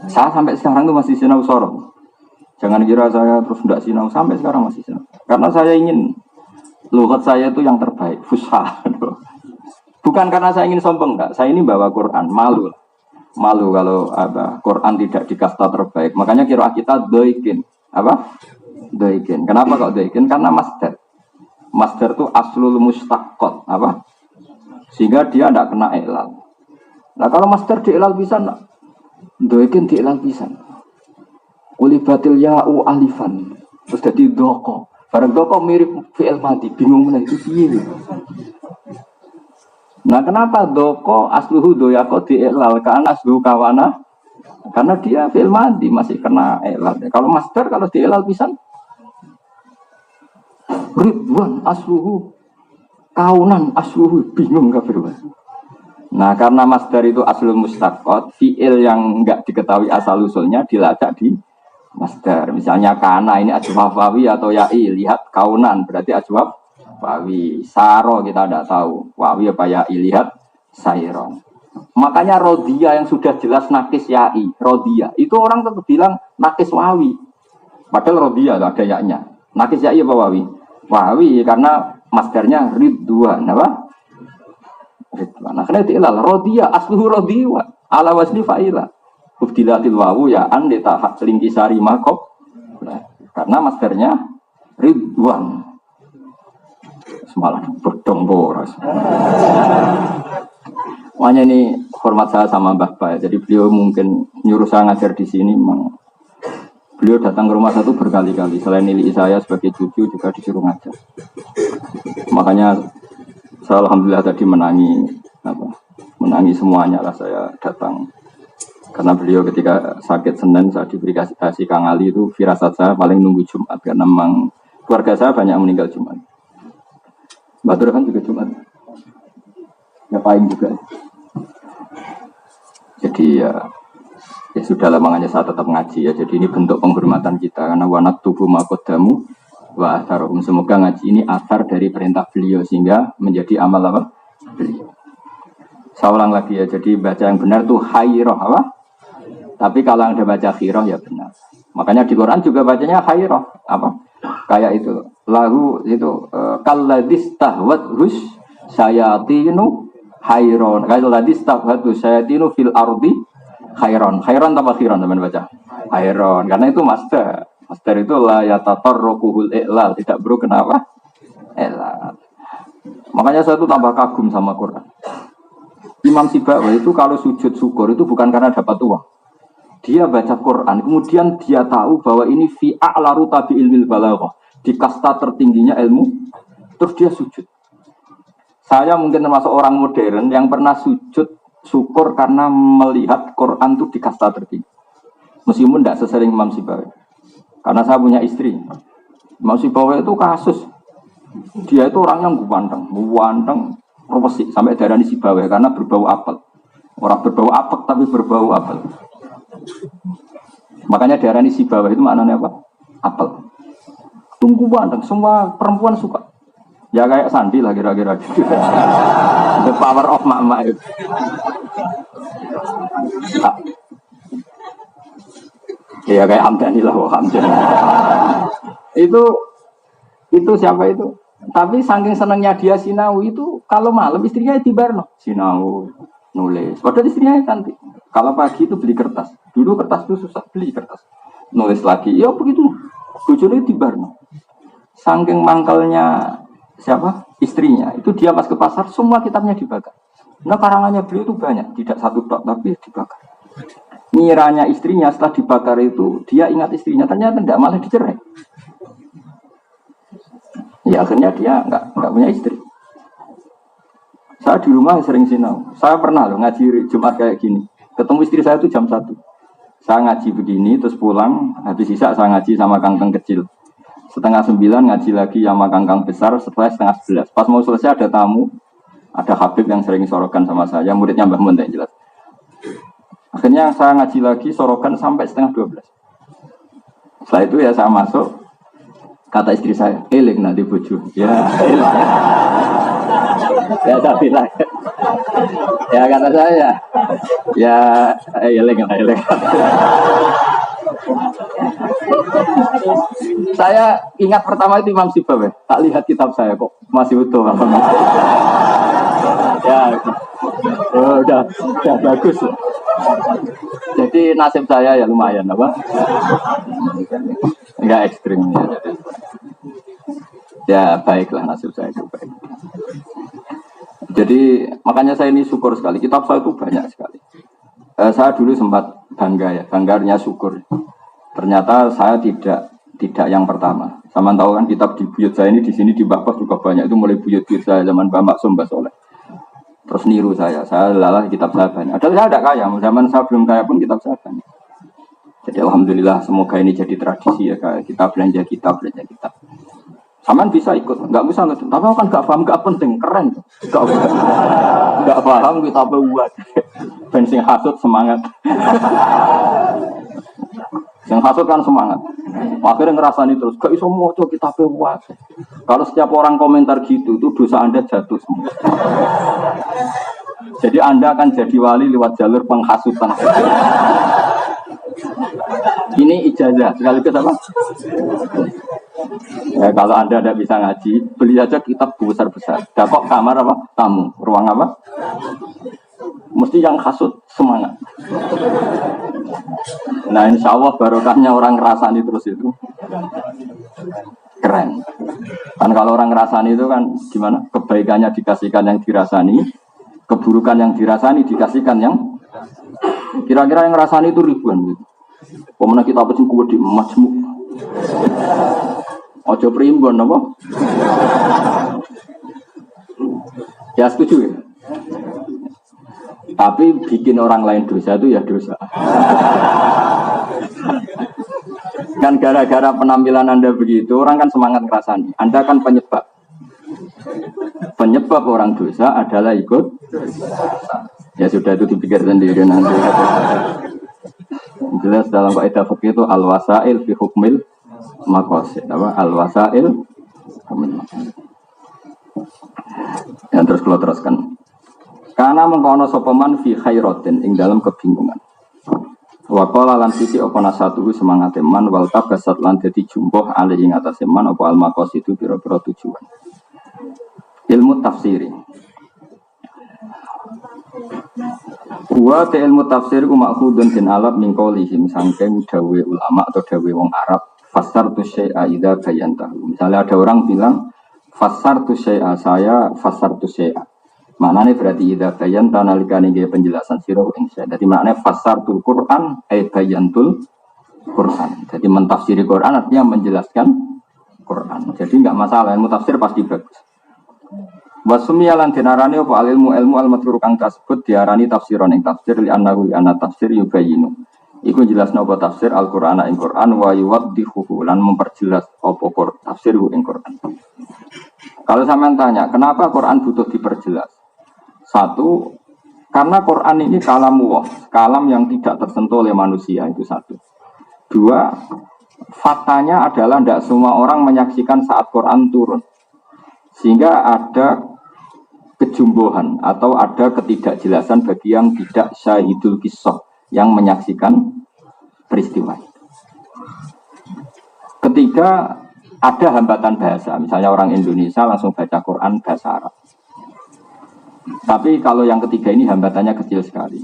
saya sampai sekarang tuh masih sinau sorong. Jangan kira saya terus tidak sinau, sampai sekarang masih sinau. Karena saya ingin lughat saya itu yang terbaik, fusha. Bukan karena saya ingin sombong enggak. Saya ini bawa Quran, malu kalau Quran tidak di kasta terbaik. Makanya kira kita doikin. Apa? Doikin. Kenapa kok doikin? Karena masdar. Masdar itu aslul mustaqqat, apa? Sehingga dia tidak kena ilal. Nah kalau masdar di ilal bisa, doikin di ilal bisa. Ulibatil ya'u alifan, terus jadi doko. Barang doko mirip fi'il madi, bingung mana itu piye. Nah kenapa doko asluhu doyako di ilal? Karena asluhu kawana, karena dia fi'il madi masih kena ilal. Kalau masdar kalau di ilal bisa. Ridwan asluhu kaunan asluhu bingung kafir. Nah karena masdar itu aslul mustaqqat, fi'il yang enggak diketahui asal usulnya dilacak di masdar. Misalnya kana ini ajwaf wawi atau ya'i, lihat kaunan berarti ajwaf wawi. Saro kita tidak tahu wawi apa ya'i, lihat sairon. Makanya rodia yang sudah jelas nakis ya'i, rodia itu orang tetap bilang nakis wawi. Padahal rodia ada ya-nya. Nakis ya'i apa wawi? Wawi karena masdarnya ridwan apa? Ridwan. Nah, karena ilal rodiya asluhu rodiwa ala wasni fa'ila. Ubdilatil wawu ya an ditahak selingkisari makob. Nah, karena masdarnya ridwan. Semalam bodong boros. Makanya ini hormat saya sama Mbah Ba. Jadi beliau mungkin nyuruh saya ngajar di sini memang. Beliau datang ke rumah satu berkali-kali. Selain nilai saya sebagai cucu juga disuruh ngajar. Makanya saya alhamdulillah tadi menangi semuanya lah saya datang. Karena beliau ketika sakit Senin saya diberi kasih Kang Ali itu firasat saya paling nunggu Jumat. Karena memang keluarga saya banyak meninggal Jumat. Batur kan juga Jumat. Ngapain juga. Jadi ya sudah lah, makanya saya tetap ngaji ya. Jadi ini bentuk penghormatan kita karena wanat tubuh makodamu wa atharum. Semoga ngaji ini athar dari perintah beliau sehingga menjadi amal apa? Beliau. Saya ulang lagi ya. Jadi baca yang benar itu khairah apa? Tapi kalau ada baca khirah ya benar. Makanya di Quran juga bacanya khairah apa? Kayak itu. Lahu itu kalladis tahwat hus sayatinu khairon. Kayak ladis tahwat hus sayatinu fil ardi khairon tambah khairon teman baca khairon karena itu masdar itu la yatatarruquhul i'lal, tidak bro kenapa i'lal. Makanya saya itu tambah kagum sama Quran. Imam Sibawi itu kalau sujud syukur itu bukan karena dapat uang, Dia baca Quran, kemudian dia tahu bahwa ini fi a'laru tabi ilmil balaghah, di kasta tertingginya ilmu, terus dia sujud. Saya mungkin termasuk orang modern yang pernah sujud syukur karena melihat Quran itu di kasta tertinggi. Meskipun tidak sesering Imam Sibawi. Karena saya punya istri. Imam Sibawi itu kasus. Dia itu orangnya ganteng, profesi sampai daerah di Sibawi karena berbau apel. Orang berbau apek tapi berbau apel. Makanya daerah di Sibawi itu maknanya apa? Apel. Tunggu ganteng, semua perempuan suka. Ya kayak Sandi lah kira-kira. The power of mama itu. Ya kayak Hamdani lah, Hamdani. Itu siapa itu? Tapi saking senangnya dia sinau itu kalau malam istrinya di Barno sinau nulis. Padahal istrinya cantik. Kalau pagi itu beli kertas. Dulu kertas itu susah beli kertas. Nulis lagi. Ya begitu. Bojone di Barno. Saking mangkalnya siapa? Istrinya. Itu dia pas ke pasar semua kitabnya dibakar. Nah karangannya beliau itu banyak, tidak satu tok tapi dibakar. Ngiranya istrinya setelah dibakar itu dia ingat istrinya, ternyata tidak, malah dicerai. Ya akhirnya dia nggak punya istri. Saya di rumah sering sinau. Saya pernah loh ngaji Jumat kayak gini. Ketemu istri saya itu jam 1. Saya ngaji begini terus pulang, habis sisa saya ngaji sama kangkang kecil. 8:30 ngaji lagi sama kangkang besar, setelah 10:30. Pas mau selesai ada tamu, ada Habib yang sering sorokan sama saya, muridnya Mbah Mun jelas. Akhirnya saya ngaji lagi sorokan sampai 11:30. Setelah itu ya saya masuk, kata istri saya, eling nanti bojo. Ya, eling. Ya saya bilang, ya kata saya, ya eling. Saya ingat pertama itu Imam Sibawi, tak lihat kitab saya kok masih utuh apa ya, udah bagus. Jadi nasib saya ya lumayan apa, enggak ekstrim ya baiklah nasib saya itu baik. Jadi makanya saya ini syukur sekali, kitab saya itu banyak sekali. Saya dulu sempat bangganya syukur. Ternyata saya tidak yang pertama. Sama tahu kan kitab di buyut saya ini di sini di Mbah juga banyak, itu mulai buyut-buyut saya zaman Mbah Maksum Mbah Soleh. Terus niru saya lalah kitab saya banyak. Padahal saya tidak kaya, zaman saya belum kaya pun kitab saya banyak. Jadi alhamdulillah semoga ini jadi tradisi ya, kayak kita belanja kitab. Saman bisa ikut, nggak bisa nggak. Tapi kan nggak paham, nggak penting, keren. Nggak paham kita buat. Bensin hasut semangat. Yang hasut kan semangat. Akhirnya ngerasani terus, gak iso moco kita pewat. Kalau setiap orang komentar gitu, itu dosa Anda jatuh semua. Jadi Anda akan jadi wali lewat jalur penghasutan. Ini ijazah, sekaligus apa? Ya, kalau Anda tidak bisa ngaji, beli aja kitab besar-besar. Dapat kamar apa? Tamu. Ruang apa? Mesti yang hasut semangat. Nah insya Allah barokahnya orang ngerasani terus itu keren. Kan kalau orang ngerasani itu kan gimana? Kebaikannya dikasihkan yang dirasani, keburukan yang dirasani dikasihkan yang kira-kira yang ngerasani itu ribuan gitu. Pemenang kita apa sih kuat di majmuk. Ojo primbon apa? Ya setuju ya. Tapi bikin orang lain dosa itu ya dosa. Kan gara-gara penampilan Anda begitu, orang kan semangat ngerasani. Anda kan penyebab. Penyebab orang dosa adalah ikut. Ya sudah itu dipikir sendiri nanti. Jelas dalam kaidah fikih itu al-wasail fi hukmil maqasid. Apa? Al-wasail hukmil maqasid. Yang terus kalau teruskan. Karena mengkono sopaman fi khairatin ing dalam kebingungan. Wa qala lan sisi apa nasatu semangat man wal tabasat lan dadi jumbuh ali ing atase man apa al maqasidu pira-pira tujuan. Ilmu tafsiri. Wa ta ilmu tafsir ku makhudun bin alab min qaulihim sangking dawe ulama atau dawe wong Arab fasartu syai'a idza bayantahu. Misalnya ada orang bilang fasartu syai'a, saya fasartu syai'a. Maknanya berarti idza bayan tanalikane nggih penjelasan sira ing saya. Dadi maknanya fasartul Quran bayantul Quran. Jadi mentafsiri Quran artinya menjelaskan Quran. Jadi enggak masalah, ilmu tafsir pasti bagus. Wasumia lan dinarani apa ilmu al-madhkur kang kasebut diarani tafsiron ing tafsir li annahu ana tafsir yubayinu. Iku jelasna apa tafsir Al-Qur'an ing Quran wa yuwaddihu lan memperjelas apa tafsir ing Quran. Kalau sampean tanya, kenapa Quran butuh diperjelas? Satu, karena Quran ini kalamullah, kalam yang tidak tersentuh oleh manusia, itu satu. Dua, faktanya adalah tidak semua orang menyaksikan saat Quran turun. Sehingga ada kejumbohan atau ada ketidakjelasan bagi yang tidak syahidul kisah, yang menyaksikan peristiwa. Ketiga, ada hambatan bahasa. Misalnya orang Indonesia langsung baca Quran bahasa Arab. Tapi kalau yang ketiga ini hambatannya kecil sekali.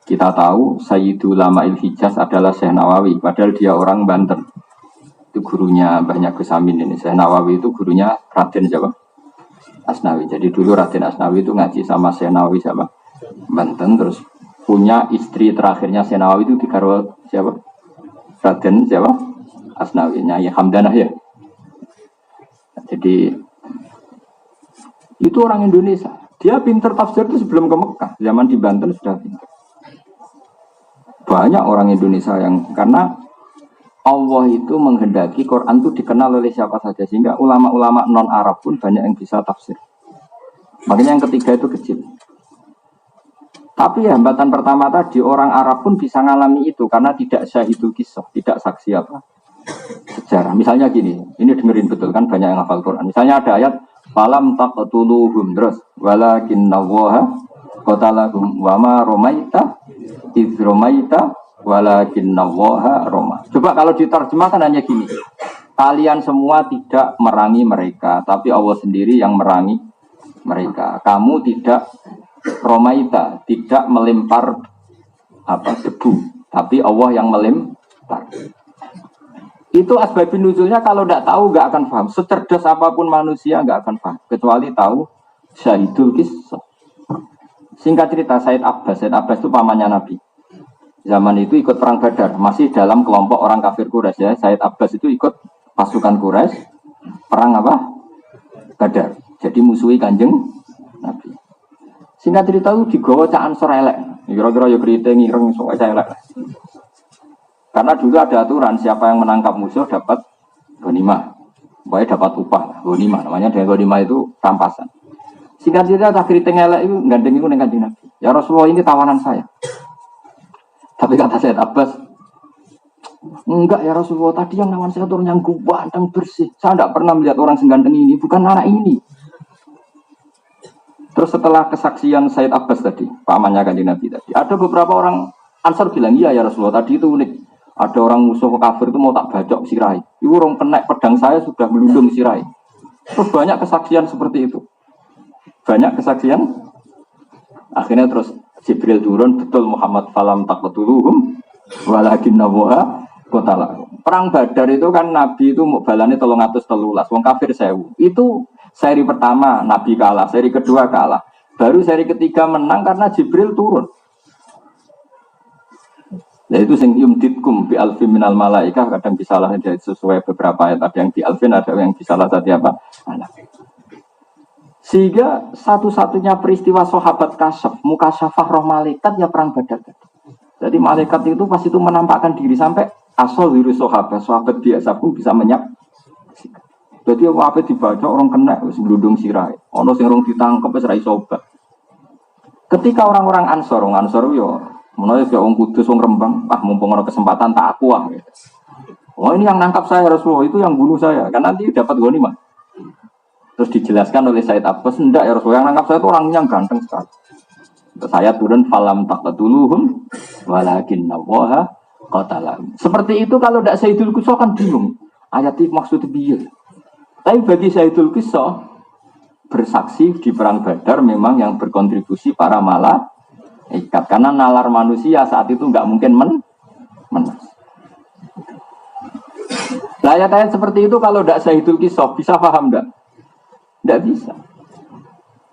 Kita tahu Sayyidul Ulama'il Hijaz adalah Syekh Nawawi, padahal dia orang Banten. Itu gurunya banyak Gus Amin ini. Syekh Nawawi itu gurunya Raden siapa? Asnawi. Jadi dulu Raden Asnawi itu ngaji sama Syekh Nawawi sama Banten, terus punya istri terakhirnya Syekh Nawawi itu digarwa siapa? Raden siapa? Asnawi, Nyai Hamdanah ya. Jadi itu orang Indonesia. Dia pinter tafsir itu sebelum ke Mekah. Zaman di Banten sudah pinter. Banyak orang Indonesia yang karena Allah itu menghendaki Quran itu dikenal oleh siapa saja. Sehingga ulama-ulama non-Arab pun banyak yang bisa tafsir. Makanya yang ketiga itu kecil. Tapi hambatan pertama tadi orang Arab pun bisa ngalami itu karena tidak syahidul kisah, tidak saksi apa sejarah. Misalnya gini, ini dengerin betul kan banyak yang hafal Quran. Misalnya ada ayat falam taqtuluhum terus walakinnallaha qatalahum wa ma romaita iz romaita walakinnallaha roma. Coba kalau diterjemahkan hanya gini. Kalian semua tidak merangi mereka, tapi Allah sendiri yang merangi mereka. Kamu tidak romaita, tidak melempar debu, tapi Allah yang melempar. Itu asbabun nuzulnya kalau tidak tahu nggak akan paham. Secerdas apapun manusia nggak akan paham, kecuali tahu syahidul kisah. Singkat cerita, Said Abbas itu pamannya Nabi. Zaman itu ikut perang Badar, masih dalam kelompok orang kafir Quraisy ya. Said Abbas itu ikut pasukan Quraisy perang apa? Badar. Jadi musuhi Kanjeng Nabi. Singkat cerita itu digawa cak Ansor elek. Kira-kira ya keriting ireng sok elek. Karena dulu ada aturan siapa yang menangkap musuh dapat ghanimah. Baik dapat upah, ghanimah namanya. Dengan ghanimah itu rampasan. Singkat cerita tak keriting elek itu gandeng itu dengan Kanjeng Nabi. Ya Rasulullah ini tawanan saya. Tapi kata Said Abbas, enggak ya Rasulullah, tadi yang nawan saya itu orang yang ganteng bersih. Saya tidak pernah melihat orang seganteng ini, bukan anak ini. Terus setelah kesaksian Said Abbas tadi, pamannya Kanjeng Nabi tadi, ada beberapa orang Ansar bilang, iya ya Rasulullah, tadi itu unik. Ada orang musuh kafir itu mau tak bacok sirai. Itu orang kena pedang saya sudah melundung sirai. Terus banyak kesaksian seperti itu. Banyak kesaksian. Akhirnya terus Jibril turun, betul Muhammad falam taqtuluhum walakinnallaha qatalahum. Perang Badar itu kan Nabi itu balane 313, wong kafir 1000. Itu seri pertama Nabi kalah, seri kedua kalah. Baru seri ketiga menang karena Jibril turun. Yaitu sing yumditkum bi alfin minal malaikah, kadang disalah sesuai beberapa ayat, ada yang di alfin, ada yang disalah tadi apa? Sehingga satu-satunya peristiwa sahabat kasyaf, mukasyafah roh malaikat ya perang Badar. Jadi malaikat itu pas itu menampakkan diri sampai asal wiru sahabat biasa pun bisa menyaksikan. Jadi apa dibaca orang kena wis gludung sirai. Ono sing rong ditangkep wis ra iso obat. Ketika orang-orang Ansor yo menawa ya wong Kudus wong Rembang, mumpung ana kesempatan tak aku gitu. Oh ini yang nangkap saya Rasulullah, itu yang bunuh saya. Kan nanti dapat ghanimah. Terus dijelaskan oleh Said Abbas, enggak ya Rasulullah, yang nangkap saya itu orangnya yang ganteng sekali. Terus saya turun falam taqtuluhum walakinnallaha qatalahum. Seperti itu kalau tidak Sayyidul Qisah kan bingung. Ayat itu maksudnya piye? Tapi bagi Sayyidul Qisah bersaksi di perang Badar memang yang berkontribusi para malaikat. Karena nalar manusia saat itu nggak mungkin menang. Ayat-ayat seperti itu kalau tidak Sayyidul Qisah bisa paham enggak? Tidak bisa.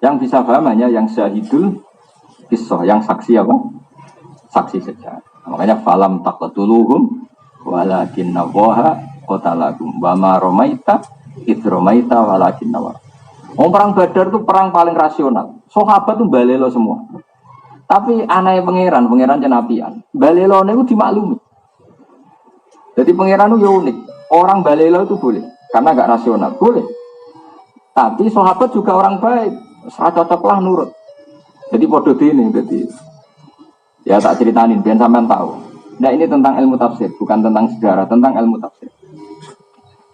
Yang bisa paham hanya yang syahidul kisah, yang saksi apa? Saksi saja. Makanya falam taqtuluhum walakinna Allaha qatalahum wa ma ramaita id ramaita walakinna Allah. Perang Badar itu perang paling rasional. Sahabat tuh balelo semua. Tapi aneh pangeran jenapian. Balelo itu dimaklumi. Jadi pangeran itu unik. Orang balelo itu boleh karena gak rasional, boleh. Tapi sahabat juga orang baik. Cocoklah nurut. Jadi podo ini, jadi ya tak ceritainin, biar sampean tahu. Nah ini tentang ilmu tafsir, bukan tentang sejarah, tentang ilmu tafsir.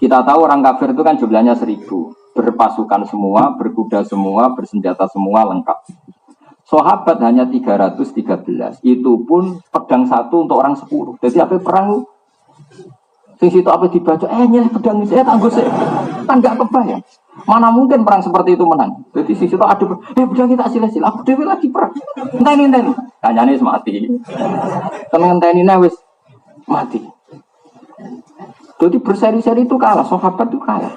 Kita tahu orang kafir itu kan jumlahnya 1000, berpasukan semua, berkuda semua, bersenjata semua, lengkap. Sahabat hanya 313, itu pun pedang satu untuk orang 10. Jadi apa perang? Sing situ apa dibaca? Nyelih pedang saya tangguh saya, kan nggak kebayang. Mana mungkin perang seperti itu menang? Jadi sisi itu ada, pedang kita sila-sila, aku dewi lagi perang. Enteni. Tanyane wis mati. Temen-tenine wis mati. Jadi berseri-seri itu kalah, sahabat itu kalah.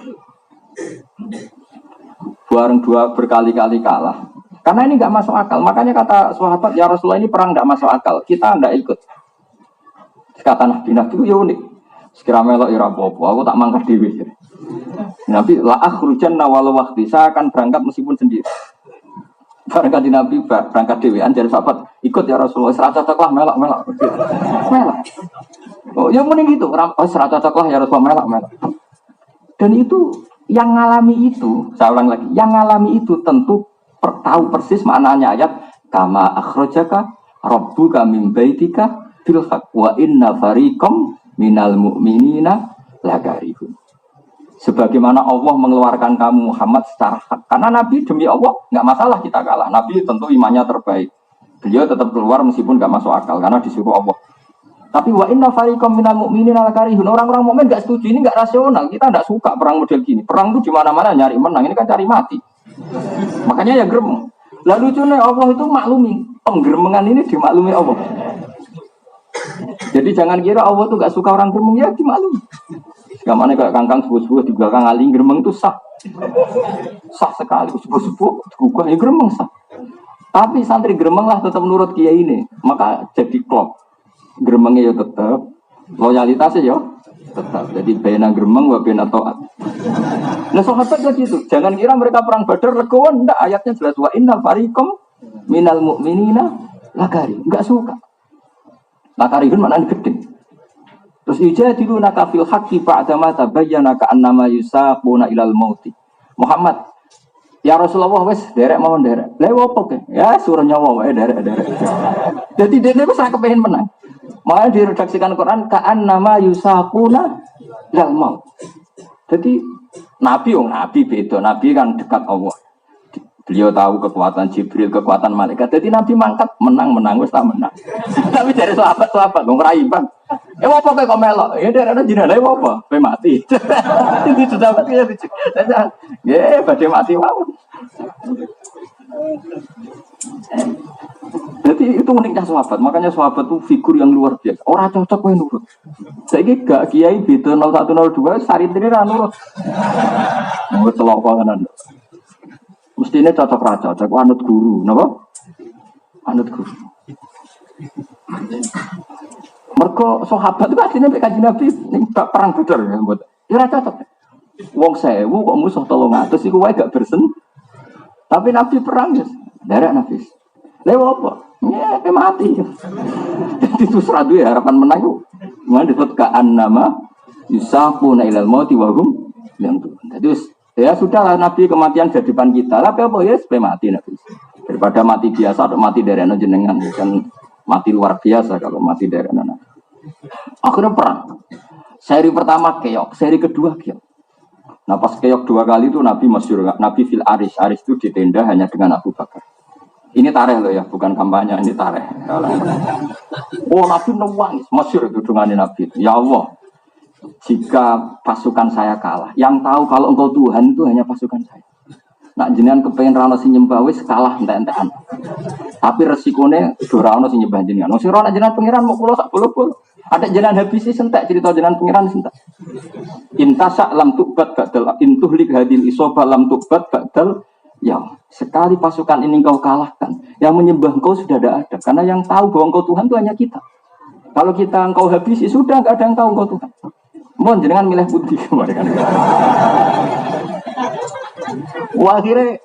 Berkali-kali kalah. Karena ini nggak masuk akal. Makanya kata sahabat, ya Rasulullah ini perang nggak masuk akal. Kita nggak ikut. Kata Nabi itu ya unik. Sekira melok ira apa-apa, aku tak mangkat dewi. Nabi la akhrujanna walau waqti, saya akan berangkat meskipun sendiri. Berangkat di Nabi berangkat dewean jadi sahabat ikut ya Rasulullah, serata cocoklah melok. Oh ya mending gitu, serata cocoklah ya Rasulullah melok. Dan itu yang ngalami itu, saya ulang lagi, yang ngalami itu tentu tahu persis maknanya ayat kama akhrajaka rabbuka min baitika bil haqq wa inna fariqam minal mu'minina lakarihun. Sebagaimana Allah mengeluarkan kamu Muhammad secara hak. Karena Nabi demi Allah nggak masalah kita kalah. Nabi tentu imannya terbaik. Beliau tetap keluar meskipun nggak masuk akal karena disuruh Allah. Tapi wa inna fariqam minal mu'minina lakarihun. Orang-orang mukmin nggak setuju, ini nggak rasional. Kita nggak suka perang model gini. Perang itu di mana-mana nyari menang. Ini kan cari mati. Makanya ya gremeng. Lalu lucunya Allah itu maklumi. Penggeremengan ini dimaklumi Allah. Jadi jangan kira Allah tuh gak suka orang gremeng, ya dimaklumi. Sekamane kayak kangkang subuh-subuh di belakang aling gremeng itu sah. Sah sekali subuh-subuh digugah ya gremeng sah. Tapi santri gremeng lah tetap nurut kiai ini, maka jadi klop. Gremengnya ya tetap, loyalitasnya ya tetap. Jadi bena gremeng wa bena taat. Nah sahabat gitu, jangan kira mereka perang Badar legowo, ndak, ayatnya jelas wa innal fariqam minal mu'minina lakari, enggak suka. Lakarihun maknanya gede. Terus ijadiluna kafil haqqi ba'da ma tabayyana ka'annama yusaquna ilal mauti. Muhammad, ya Rasulullah wis derek mawon derek. Lha opo ke? Ya suruh nyawa wae derek. Jadi dene wis kepengin menang. Makanya diredaksikan Quran ka'annama yusaquna ilal maut. Jadi nabi beda. Nabi kan dekat Allah. Beliau tahu kekuatan Jibril, kekuatan malaikat. Jadi Nabi mangkat, menang, wis tak menang. Tapi dari sahabat, dong raiban. Apa kayak kok melok? Ya dari ada jenazah apa? Pe mati. Itu sudah mati ya. Ya, badhe mati wow. Jadi itu uniknya sahabat. Makanya sahabat itu figur yang luar biasa. Orang cocok wae nurut. Saiki gak kiai beda 0102 sari-sari ra nurut. Wis celaka kanan. Mestinya cocok raja, cocok anut guru, napa? Anut guru. Mergo sahabat itu aslinya mek Kanjeng Nabi ning perang Badar ya, mbot. Ya cocok. Wong 1000 kok musuh 300 iku wae gak bersen. Tapi Nabi perang ya, derek Nabi. Lha apa? Ya mati. Jadi itu seradu ya harapan menang itu. Mulane disebut ka'annama yusaquna ilal mauti wa hum yanzurun. Jadi ya sudahlah Nabi kematian di depan kita. Tapi apa ya supaya mati Nabi. Daripada mati biasa atau mati dari anak jenengan kan mati luar biasa kalau mati dari anak. Akhirnya perang. Seri pertama keok, seri kedua keok. Nah pas keok 2 kali itu Nabi masyhur, Nabi fil aris itu di tenda hanya dengan Abu Bakar. Ini tareh loh ya, bukan kampanye, ini tareh. Oh Nabi nangis, masyhur itu dengan Nabi. Ya Allah. Jika pasukan saya kalah, yang tahu kalau engkau Tuhan itu hanya pasukan saya. Nak jenengan kepengen rano sing nyembah wis kalah entek-entekan. Tapi resikonya ora ono sing nyembah jenengan. Wong sing ora jenengan pangeran mau kula sak bolo-bolo. Ada jenengan habisi sentek cerita jenengan pangeran sentek. Intasa lam tubat badal intuhlik hadil isoba lam tubat badal Ya, sekali pasukan ini engkau kalahkan, yang menyembah engkau sudah tidak ada. Karena yang tahu bahwa engkau Tuhan itu hanya kita. Kalau kita engkau habisi, sudah nggak ada yang tahu engkau Tuhan. Mohon jangan milih putih kemarin. Wah akhirnya,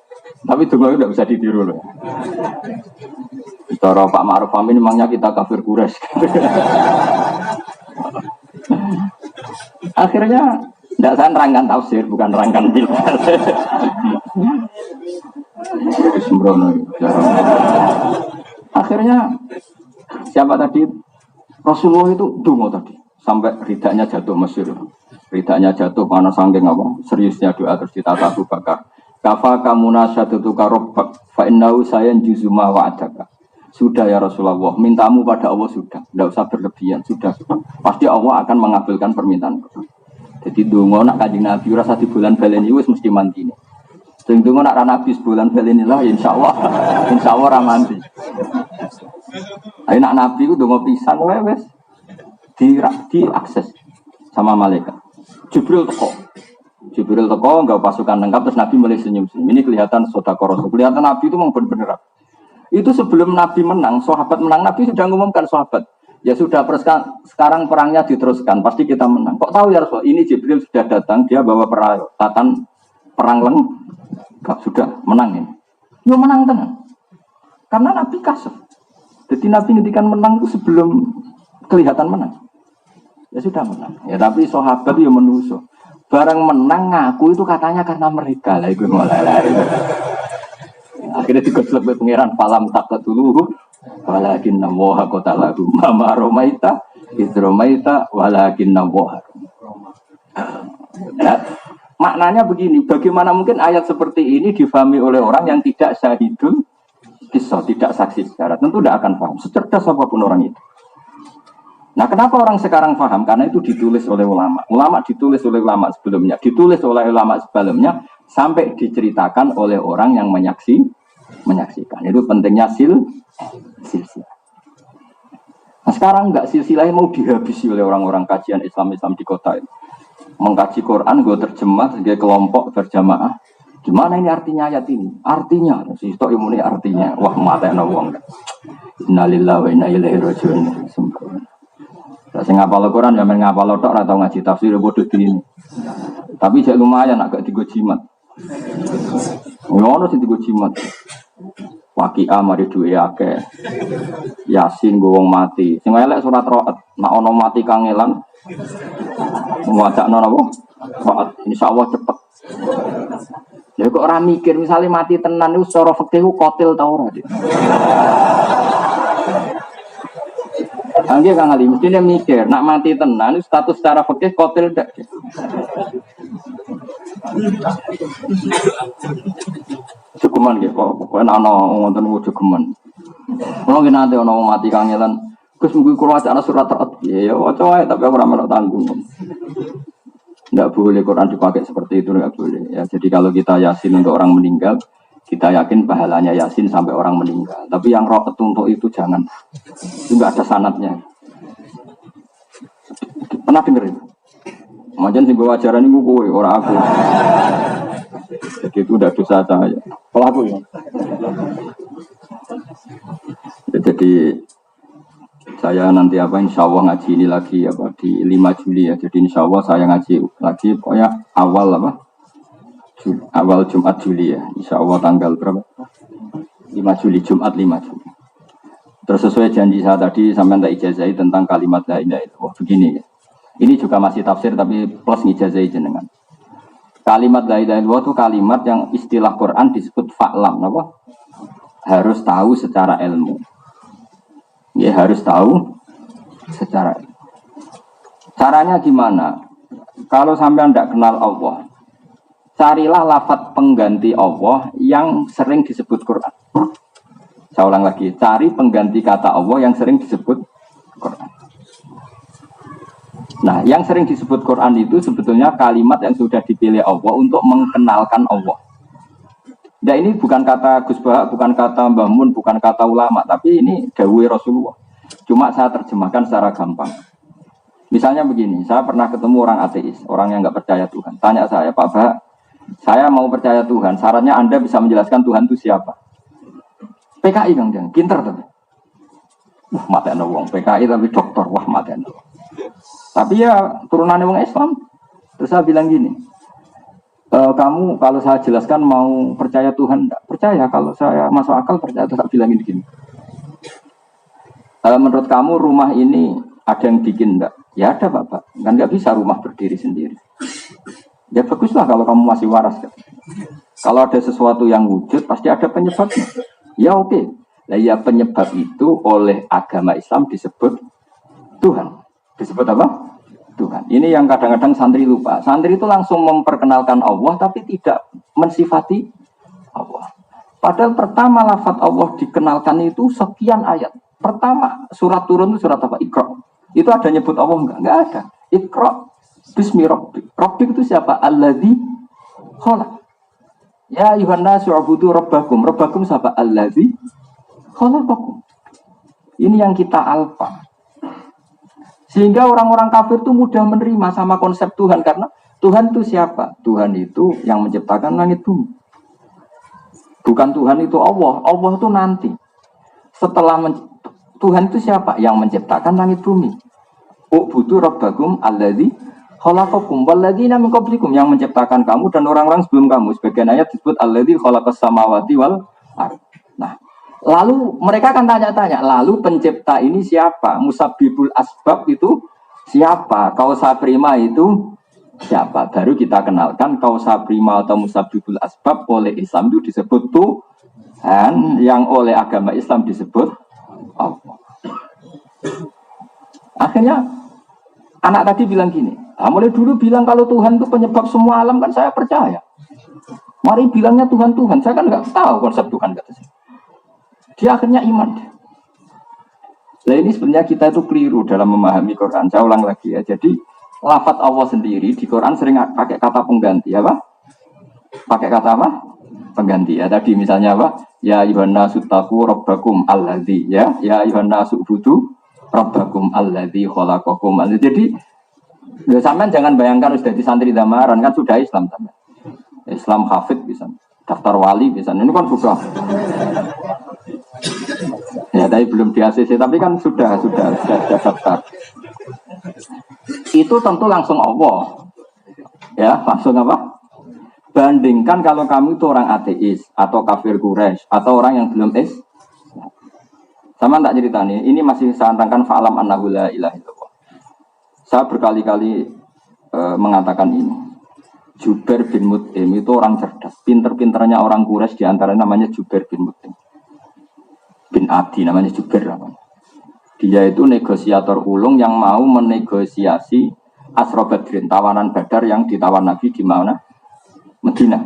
tapi tunggu tidak bisa ditiru loh. Cara Pak Ma'ruf Amin memangnya kita kafir Quraisy. Akhirnya tidak saya nerangkan tafsir, bukan nerangkan pilkada. Sembrono. Akhirnya siapa tadi? Rasulullah itu dungo tadi sampai ridaknya jatuh Mesir. Ridaknya jatuh karena saking apa? Seriusnya doa terus ditata Abu Bakar. Kafa kamuna syadatuka rabbak fa innahu sayan juzuma wa'adaka. Sudah ya Rasulullah, mintamu pada Allah sudah, tidak usah berlebihan, sudah. Pasti Allah akan mengabulkan permintaan. Jadi dungo nak Kanjeng Nabi rasa di bulan baleni wis mesti mandi. Sing dungo nak Nabi bulan baleni lah insyaallah ra mandi. Ayo nak Nabi ku dungo pisan wae wis diakses sama malaikat. Jibril teko enggak pasukan lengkap terus Nabi mulai senyum-senyum. Ini kelihatan sedekah Rasul. Kelihatan Nabi itu memang benar-benar. Itu sebelum Nabi menang, sahabat menang, Nabi sudah mengumumkan sahabat. Ya sudah, sekarang perangnya diteruskan, pasti kita menang. Kok tahu ya Rasul? Ini Jibril sudah datang, dia bawa peralatan perang lengkap, sudah menang ini. Ya menang tenang. Karena Nabi kasih. Jadi Nabi ngendikan menang itu sebelum kelihatan menang. Ya sudah menang. Ya tapi sahabat itu ya menuso. Barang menang ngaku itu katanya karena mereka lah itu mulai. Akhirnya digosok oleh pangeran falam takut dulu. Walakin nawaha kota lagu mama romaita idromaita walakin nawaha. Nah, maknanya begini, bagaimana mungkin ayat seperti ini difahami oleh orang yang tidak syahidul kisah, tidak saksi sejarah, tentu tidak akan paham, secerdas apapun orang itu. Nah kenapa orang sekarang paham? Karena itu ditulis oleh ulama ditulis oleh ulama sebelumnya, ditulis oleh ulama sebelumnya, sampai diceritakan oleh orang yang menyaksikan. Itu pentingnya silsilah. Nah sekarang enggak, silsilahnya mau dihabisi oleh orang-orang kajian Islam di kota ini. Mengkaji Quran, gue terjemah sebagai kelompok berjamaah. Gimana ini artinya ayat ini? Artinya, si itu ilmu ini artinya. Wah mata yang wong. Innalillahi wa inna ilaihi raji'un. Saya ngapal Quran, ya main ngapal tok atau ngaji tafsir bodoh ini. Tapi jadi lumayan agak digo jimat. Ngono sih digo jimat. Waqi'ah mari duwe akeh. Yasin go wong mati. Sing elek surat Ra'd. Nek ana mati kangelan muwacakno napa? Ra'd insyaallah cepet. Ya kok ora mikir misale mati tenan iku secara fikih ku qatil ta ora. Angge Kang Ali mestine mikir nak mati tenan status secara fikih qatil ndak. Cukuman gitu, pokoknya ana wonten cukuman. Kalau kita nanti ana mati kangelan, Gus mungkin kalau wacana surat Ra'd, ya waca wae tapi ora melok tanggung. Tidak boleh Quran dipakai seperti itu, nggak boleh. Ya, jadi kalau kita yasin untuk orang meninggal, kita yakin pahalanya yasin sampai orang meninggal. Tapi yang Ra'd untuk itu jangan, itu nggak ada sanadnya. Pernah dengerin? Macam sih gue ajaran ini gue orang aku. Jadi itu udah dosa saya. Pelaku ya. Jadi saya nanti insya Allah ngaji ini lagi di 5 Juli ya. Jadi insya Allah saya ngaji lagi pokoknya awal Jumat Juli ya. Insya Allah tanggal berapa? 5 Juli, Jumat 5 Juli. Terus sesuai janji saya tadi sampai tak ijazahi tentang kalimat la ilaha illallah. Begini ya. Ini juga masih tafsir tapi plus ngijazahi jenengan. Kalimat la ilaha illallah itu kalimat yang istilah Quran disebut fa'lam, apa? Harus tahu secara ilmu. Ya harus tahu secara ilmu. Caranya gimana? Kalau sampai tidak kenal Allah, carilah lafaz pengganti Allah yang sering disebut Quran. Saya ulang lagi, cari pengganti kata Allah yang sering disebut Quran. Nah, yang sering disebut Quran itu sebetulnya kalimat yang sudah dipilih Allah untuk mengenalkan Allah. Nah, ini bukan kata Gus Bah, bukan kata Mbah Mun, bukan kata ulama, tapi ini dawuh Rasulullah. Cuma saya terjemahkan secara gampang. Misalnya begini, saya pernah ketemu orang ateis, orang yang nggak percaya Tuhan. Tanya saya, Pak Bah, Saya mau percaya Tuhan, syaratnya Anda bisa menjelaskan Tuhan itu siapa. PKI Kang Jang, pinter tapi. Wah, matenya wong PKI tapi dokter, wah matenya. Tapi ya turunannya wong Islam. Terus saya bilang gini, kamu kalau saya jelaskan mau percaya Tuhan enggak? Percaya, kalau saya masuk akal percaya. Terus saya bilang gini. Menurut kamu rumah ini ada yang bikin enggak? Ya ada Bapak, kan nggak bisa rumah berdiri sendiri. Ya baguslah kalau kamu masih waras. Kan? Kalau ada sesuatu yang wujud, pasti ada penyebabnya. Ya oke. Nah ya penyebab itu oleh agama Islam disebut Tuhan. Disebut apa? Tuhan. Ini yang kadang-kadang santri lupa. Santri itu langsung memperkenalkan Allah, tapi tidak mensifati Allah. Padahal pertama lafaz Allah dikenalkan itu sekian ayat. Pertama surat turun itu surat apa? Iqra. Itu ada nyebut Allah enggak? Enggak ada. Iqra. Bismi Rabbik. Rabbik itu siapa? Alladzi khalaq. Ya ayuhan nasu ubudu rabbakum. Rabbakum siapa? Alladzi khalaqakum. Ini yang kita alfa. Sehingga orang-orang kafir itu mudah menerima sama konsep Tuhan. Karena Tuhan itu siapa? Tuhan itu yang menciptakan langit bumi. Bukan Tuhan itu Allah. Allah itu nanti. Setelah Tuhan itu siapa? Yang menciptakan langit bumi. Ubudu rabbakum alladzi khalaqakum walladzina min qablikum, yang menciptakan kamu dan orang-orang sebelum kamu. Sebagian ayat disebut alladzi khalaqas samawati wal ardh. Nah, lalu mereka akan tanya-tanya, lalu pencipta ini siapa? Musabbibul asbab itu siapa? Kausa prima itu siapa? Baru kita kenalkan kausa prima atau musabbibul asbab oleh Islam itu disebut Tuhan, yang oleh agama Islam disebut Allah. Akhirnya anak tadi bilang gini, mulai dulu bilang kalau Tuhan itu penyebab semua alam, kan saya percaya. Mari bilangnya Tuhan, saya kan nggak tahu konsep Tuhan, kata saya. Dia akhirnya iman. Nah ini sebenarnya kita itu keliru dalam memahami Quran. Saya ulang lagi ya. Jadi lafaz Allah sendiri di Quran sering pakai kata pengganti, apa? Pakai kata apa? Pengganti ya. Tadi misalnya apa? Ya ayyuhanna suttaqu rabbakum alladzi, ya ayyuhanna su'budu rabbakum alladzi khalaqakum. Jadi ya sampean jangan bayangkan sudah di santri damaran, kan sudah Islam sampean. Islam hafid bisa, daftar wali bisa. Ini kan sudah. Ya tapi belum di ACC, tapi kan sudah daftar. Itu tentu langsung Allah. Ya, langsung apa? Bandingkan kalau kamu itu orang ateis atau kafir Quraisy atau orang yang belum sama tak cerita nih, ini masih saya antangkan fa'alam annahu la ilaha illallah. Saya berkali-kali mengatakan ini. Jubair bin Mut'im itu orang cerdas, pinter-pinternya orang Quraisy, diantaranya namanya Jubair bin Mut'im. Bin Adi namanya Jubair. Dia itu negosiator ulung yang mau menegosiasi Asra Badrin, tawanan Badar yang ditawan Nabi di mana? Medina.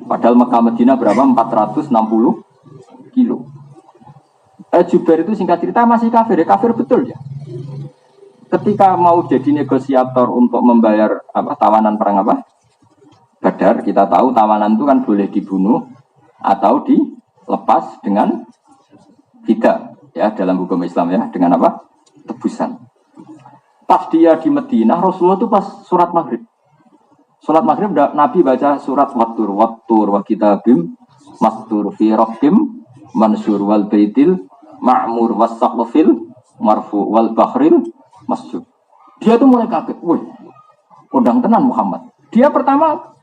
Padahal Mekah Medina berapa? 460 kilo. Jubair itu singkat cerita masih kafir, ya kafir betul ya. Ketika mau jadi negosiator untuk membayar tawanan perang Badar, kita tahu tawanan itu kan boleh dibunuh atau dilepas dengan tidak ya dalam hukum Islam ya, dengan tebusan. Pas dia di Madinah, Rasulullah itu pas surat maghrib. Surat maghrib Nabi baca surat wattur wa kitabim mastur fi raqqim mansur wal baitil ma'mur was saqfil marfu wal bahril masjud. Dia tuh mulai kaget, wih, undang tenan Muhammad. Dia pertama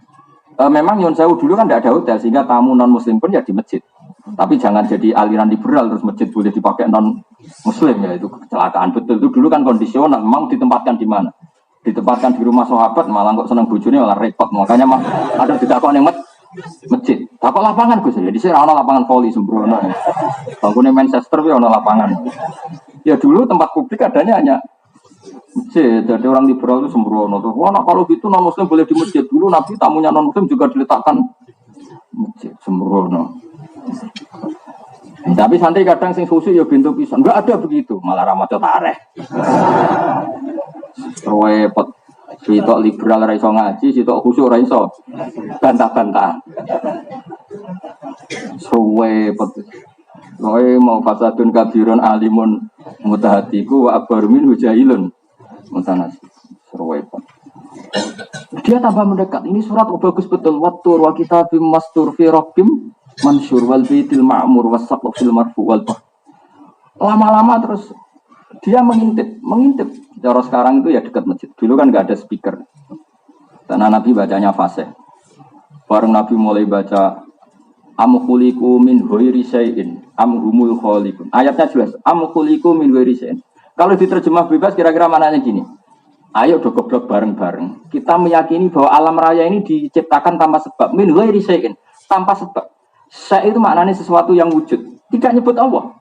memang Yon Sewu dulu kan tidak ada hotel, sehingga tamu non muslim pun ya di masjid. Tapi jangan jadi aliran liberal terus masjid boleh dipakai non muslim, ya itu kecelakaan betul. Itu dulu kan kondisional, memang ditempatkan di mana? Ditempatkan di rumah sahabat, malah kok seneng bojone malah repot. Makanya mah ada ditakon yang masjid. Takut lapangan Gus, ya di sini ada lapangan voli sembrono. Bangunnya Manchester ya ada lapangan. Ya dulu tempat publik adanya hanya masjid. Jadi orang liberal itu sembrono tuh. Wah, nah, kalau gitu non muslim boleh di masjid. Dulu Nabi tamunya non muslim juga diletakkan masjid, sembrono. Tapi santri kadang sing khusyuk ya bintu pisan. Enggak ada begitu, malah ramadan tareh. Repot. Sitok liberal ora iso ngaji, sitok khusyuk ora iso bantah-bantah. Repot. Kowe mau fasadun kabirun alimun mutahatiku wa akbar min hujailun. Mutanas. Repot. Dia tambah mendekat. Ini surat bagus betul. Wattur wa kitabim mastur fi rabbim mansur wal baitil ma'mur was saqfil marfu wal bahr. Lama-lama terus dia mengintip. Cara sekarang itu ya dekat masjid. Dulu kan nggak ada speaker. Karena Nabi bacanya fasih. Bareng Nabi mulai baca am khuliqu min ghairi syai'in am humul khaliqun. Ayatnya jelas. Am khuliqu min ghairi syai'in. Kalau diterjemah bebas kira-kira maknanya gini. Ayo do goblok bareng-bareng. Kita meyakini bahwa alam raya ini diciptakan tanpa sebab. Min ghairi syai'in, tanpa sebab. Syai' itu maknanya sesuatu yang wujud. Tidak nyebut Allah.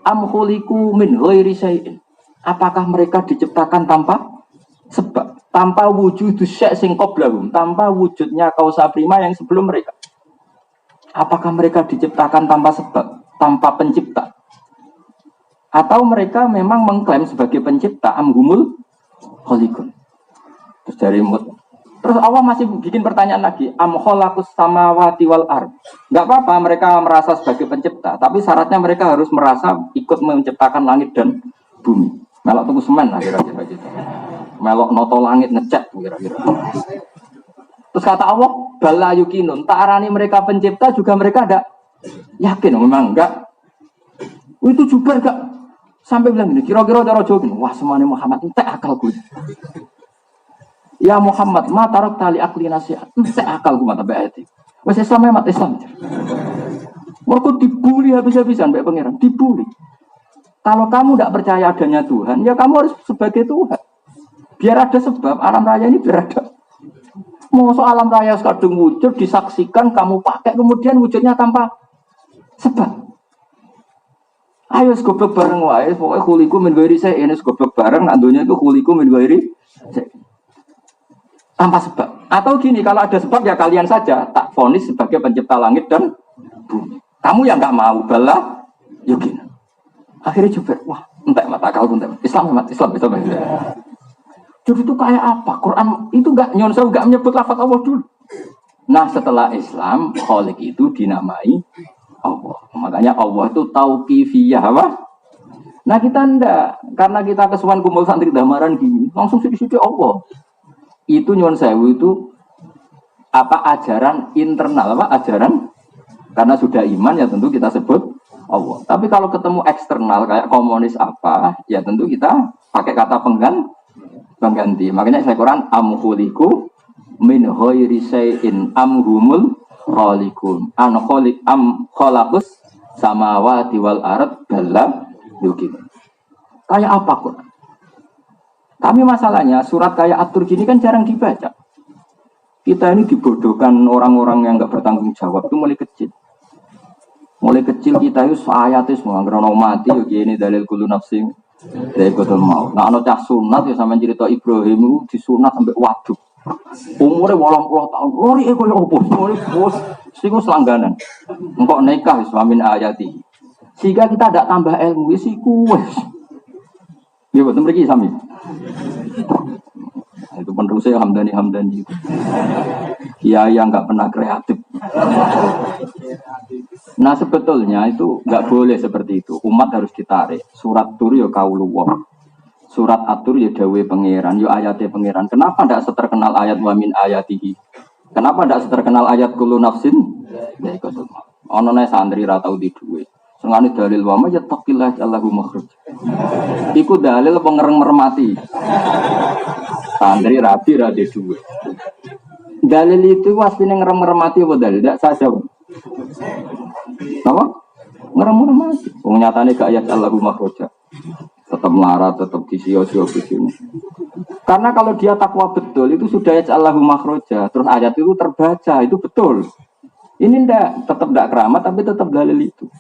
Am khuliqu min ghairi syai'in. Apakah mereka diciptakan tanpa sebab? Tanpa wujud syai' sing qablahum, tanpa wujudnya kausa prima yang sebelum mereka. Apakah mereka diciptakan tanpa sebab, tanpa pencipta? Atau mereka memang mengklaim sebagai pencipta amhumul khaliqun. Terus Allah masih bikin pertanyaan lagi, am khalaqus samawati wal ard. Enggak apa-apa mereka merasa sebagai pencipta, tapi syaratnya mereka harus merasa ikut menciptakan langit dan bumi. Melok tuku semen lah kira-kira gitu. Melok noto langit ngecat kira-kira. Terus kata Allah, bala yukinun, tak arani mereka pencipta juga mereka ada yakin memang enggak. Itu juga enggak. Sampai bilang gini, kira-kira cara jawab gini, wah semuanya Muhammad, entek akal gue. Ya Muhammad, ma tarak tali akli nasihat, entek akal gue mata beati. Wes Islam mati Islam. Mereka dibully habis-habisan mbak pangeran, dibully. Kalau kamu tidak percaya adanya Tuhan, ya kamu harus sebagai Tuhan. Biar ada sebab, alam raya ini biar ada. Mau soal alam raya sekadung wujud, disaksikan, kamu pakai, kemudian wujudnya tanpa sebab. Ayo goblok bareng wae, pokoknya khuliku min ghairi syai'in, goblok bareng, nandunya itu khuliku min ghairi syai'in. Tanpa sebab. Atau gini, kalau ada sebab ya kalian saja tak vonis sebagai pencipta langit dan bumi. Kamu yang enggak mau bala, yakin. Akhirnya Jubair, wah, entek mata akal entek. Islam. Jadi itu kayak apa? Quran itu enggak nyonsel, enggak menyebut lafaz Allah dulu. Nah, setelah Islam, Khaliq itu dinamai Allah. Makanya Allah itu tauqifiyah apa? Nah kita enggak, karena kita kesuwan kumpul santri damaran gini, langsung sedih-sedih Allah. Itu nyuwun sewu itu apa ajaran internal, apa ajaran? Karena sudah iman ya tentu kita sebut Allah. Tapi kalau ketemu eksternal kayak komunis apa, ya tentu kita pakai kata pengganti. Makanya saya Quran am khuliqu min ghairi syai'in am humul khaliqun an khaliq am khalaqus samawati wal ard balla yukin. Kayak apa Quran? Tapi masalahnya surat kayak atur gini kan jarang dibaca. Kita ini dibodohkan orang-orang yang enggak bertanggung jawab itu mulai kecil. Mulai kecil kita itu ayatnya semua ngerono mati yo gini dalil kullu nafsin dari kotor mau. Nah ana cah sunat ya sampean cerita Ibrahim itu disunat sampai waduk. Umurnya 80 tahun, lori eko ya opo, bos, siku selangganan. Engkau nikah islamin ayati. Sehingga kita tidak tambah ilmu, siku wes. Ya betul mereka sami. Itu penerusnya Hamdani itu. Kiai yang nggak pernah kreatif. Nah sebetulnya itu nggak boleh seperti itu. Umat harus ditarik. Surat Tur ya kauluwah. Surat At-Tur ya dawe pangeran, ya ayatnya pangeran. Kenapa tidak seterkenal ayat wa min ayatihi? Kenapa tidak seterkenal ayat kullu nafsin? Ya ikut. Ono nek santri ra tau di duwe. Sengane dalil wa ma yattaqillah Allahu makhraj. Iku dalil pengereng mermati. Santri rabi ra di duwe. Dalil itu wasine ngerem mermati apa dalil? Tidak saja. Apa? Ngerem mermati. Wong nyatane gak ayat Allahu makhraj. Tetap melarat, tetap disio-sio begini. Karena kalau dia takwa betul, itu sudah ya Allahu makhroja. Terus ayat itu terbaca, itu betul. Ini tetap tidak keramat, tapi tetap dalil itu.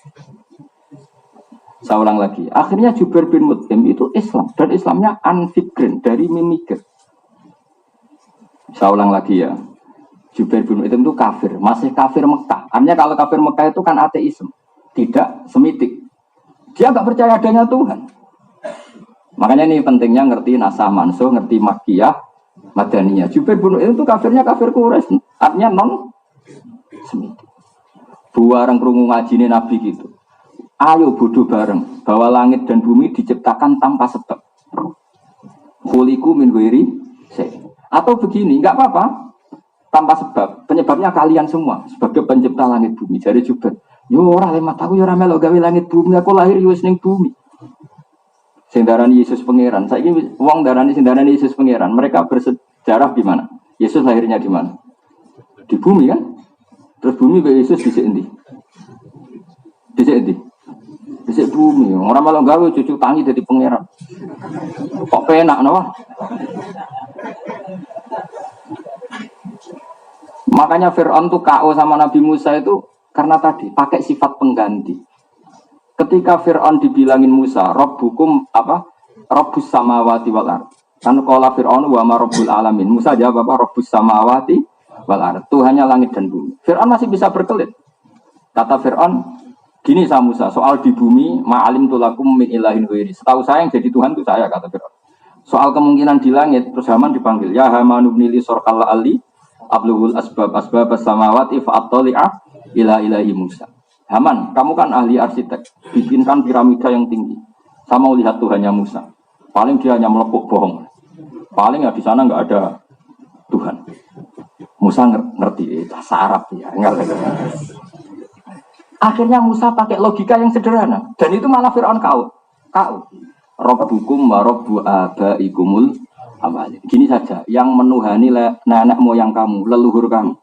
Saya ulang lagi. Akhirnya Jubair bin Mut'im itu Islam. Dan Islamnya anfikrin, dari mimikir. Saya ulang lagi ya. Jubair bin Mut'im itu kafir. Masih kafir Mekah. Artinya kalau kafir Mekah itu kan ateisme. Tidak semitik. Dia nggak percaya adanya Tuhan. Makanya ini pentingnya ngerti nasah mansuh, ngerti makiyah, madaniyah. Jubair bin Mut'im itu kafirnya kafir Quraisy, artinya non semitik. Bareng krungu ngajine Nabi gitu. Ayo bodoh bareng bahwa langit dan bumi diciptakan tanpa sebab. Khuliqu min ghairi syai'. Atau begini, enggak apa-apa. tanpa sebab. Penyebabnya kalian semua sebagai pencipta langit bumi. Jadi juga, yo ora lemat aku yo ora melok gawe langit bumi, aku lahir yo wis ning bumi. Sing darani Yesus pangeran. Saiki wong darani sing darani Yesus pangeran. Mereka bersejarah di mana? Yesus lahirnya di mana? Di bumi kan? Terus bumi be Yesus dhisik endi? Dhisik endi? Dhisik bumi. Ora malah gawe cucu tangi dadi pangeran. Kok penak no? Makanya Fir'aun tuh KO sama Nabi Musa itu karena tadi pakai sifat pengganti. Ketika Fir'aun dibilangin Musa, Rabbukum apa? Rabbus samawati wal ardh. Kan qala Fir'aun wa ma rabbul alamin. Musa jawab apa? Rabbus samawati wal ardh. Tuhannya langit dan bumi. Fir'aun masih bisa berkelit. Kata Fir'aun, gini sama Musa, soal di bumi ma'alim tulakum min ilahin ghairi. Setahu saya yang jadi Tuhan itu saya, kata Fir'aun. Soal kemungkinan di langit, terus Haman dipanggil, ya Haman ibn li sorqal ali abluhul asbab as-samawati fa'attali'a ila ilahi Musa. Haman, kamu kan ahli arsitek, bikinkan piramida yang tinggi. Saya mau lihat Tuhannya Musa. Paling dia hanya melepuk bohong. Paling ya di sana nggak ada Tuhan. Musa ngerti, bahasa Arab ya. Akhirnya Musa pakai logika yang sederhana. Dan itu malah Fir'aun kau. Rabbukum wa rabbu abaikumul awalin. Gini saja, yang menuhani nenek moyang kamu, leluhur kamu,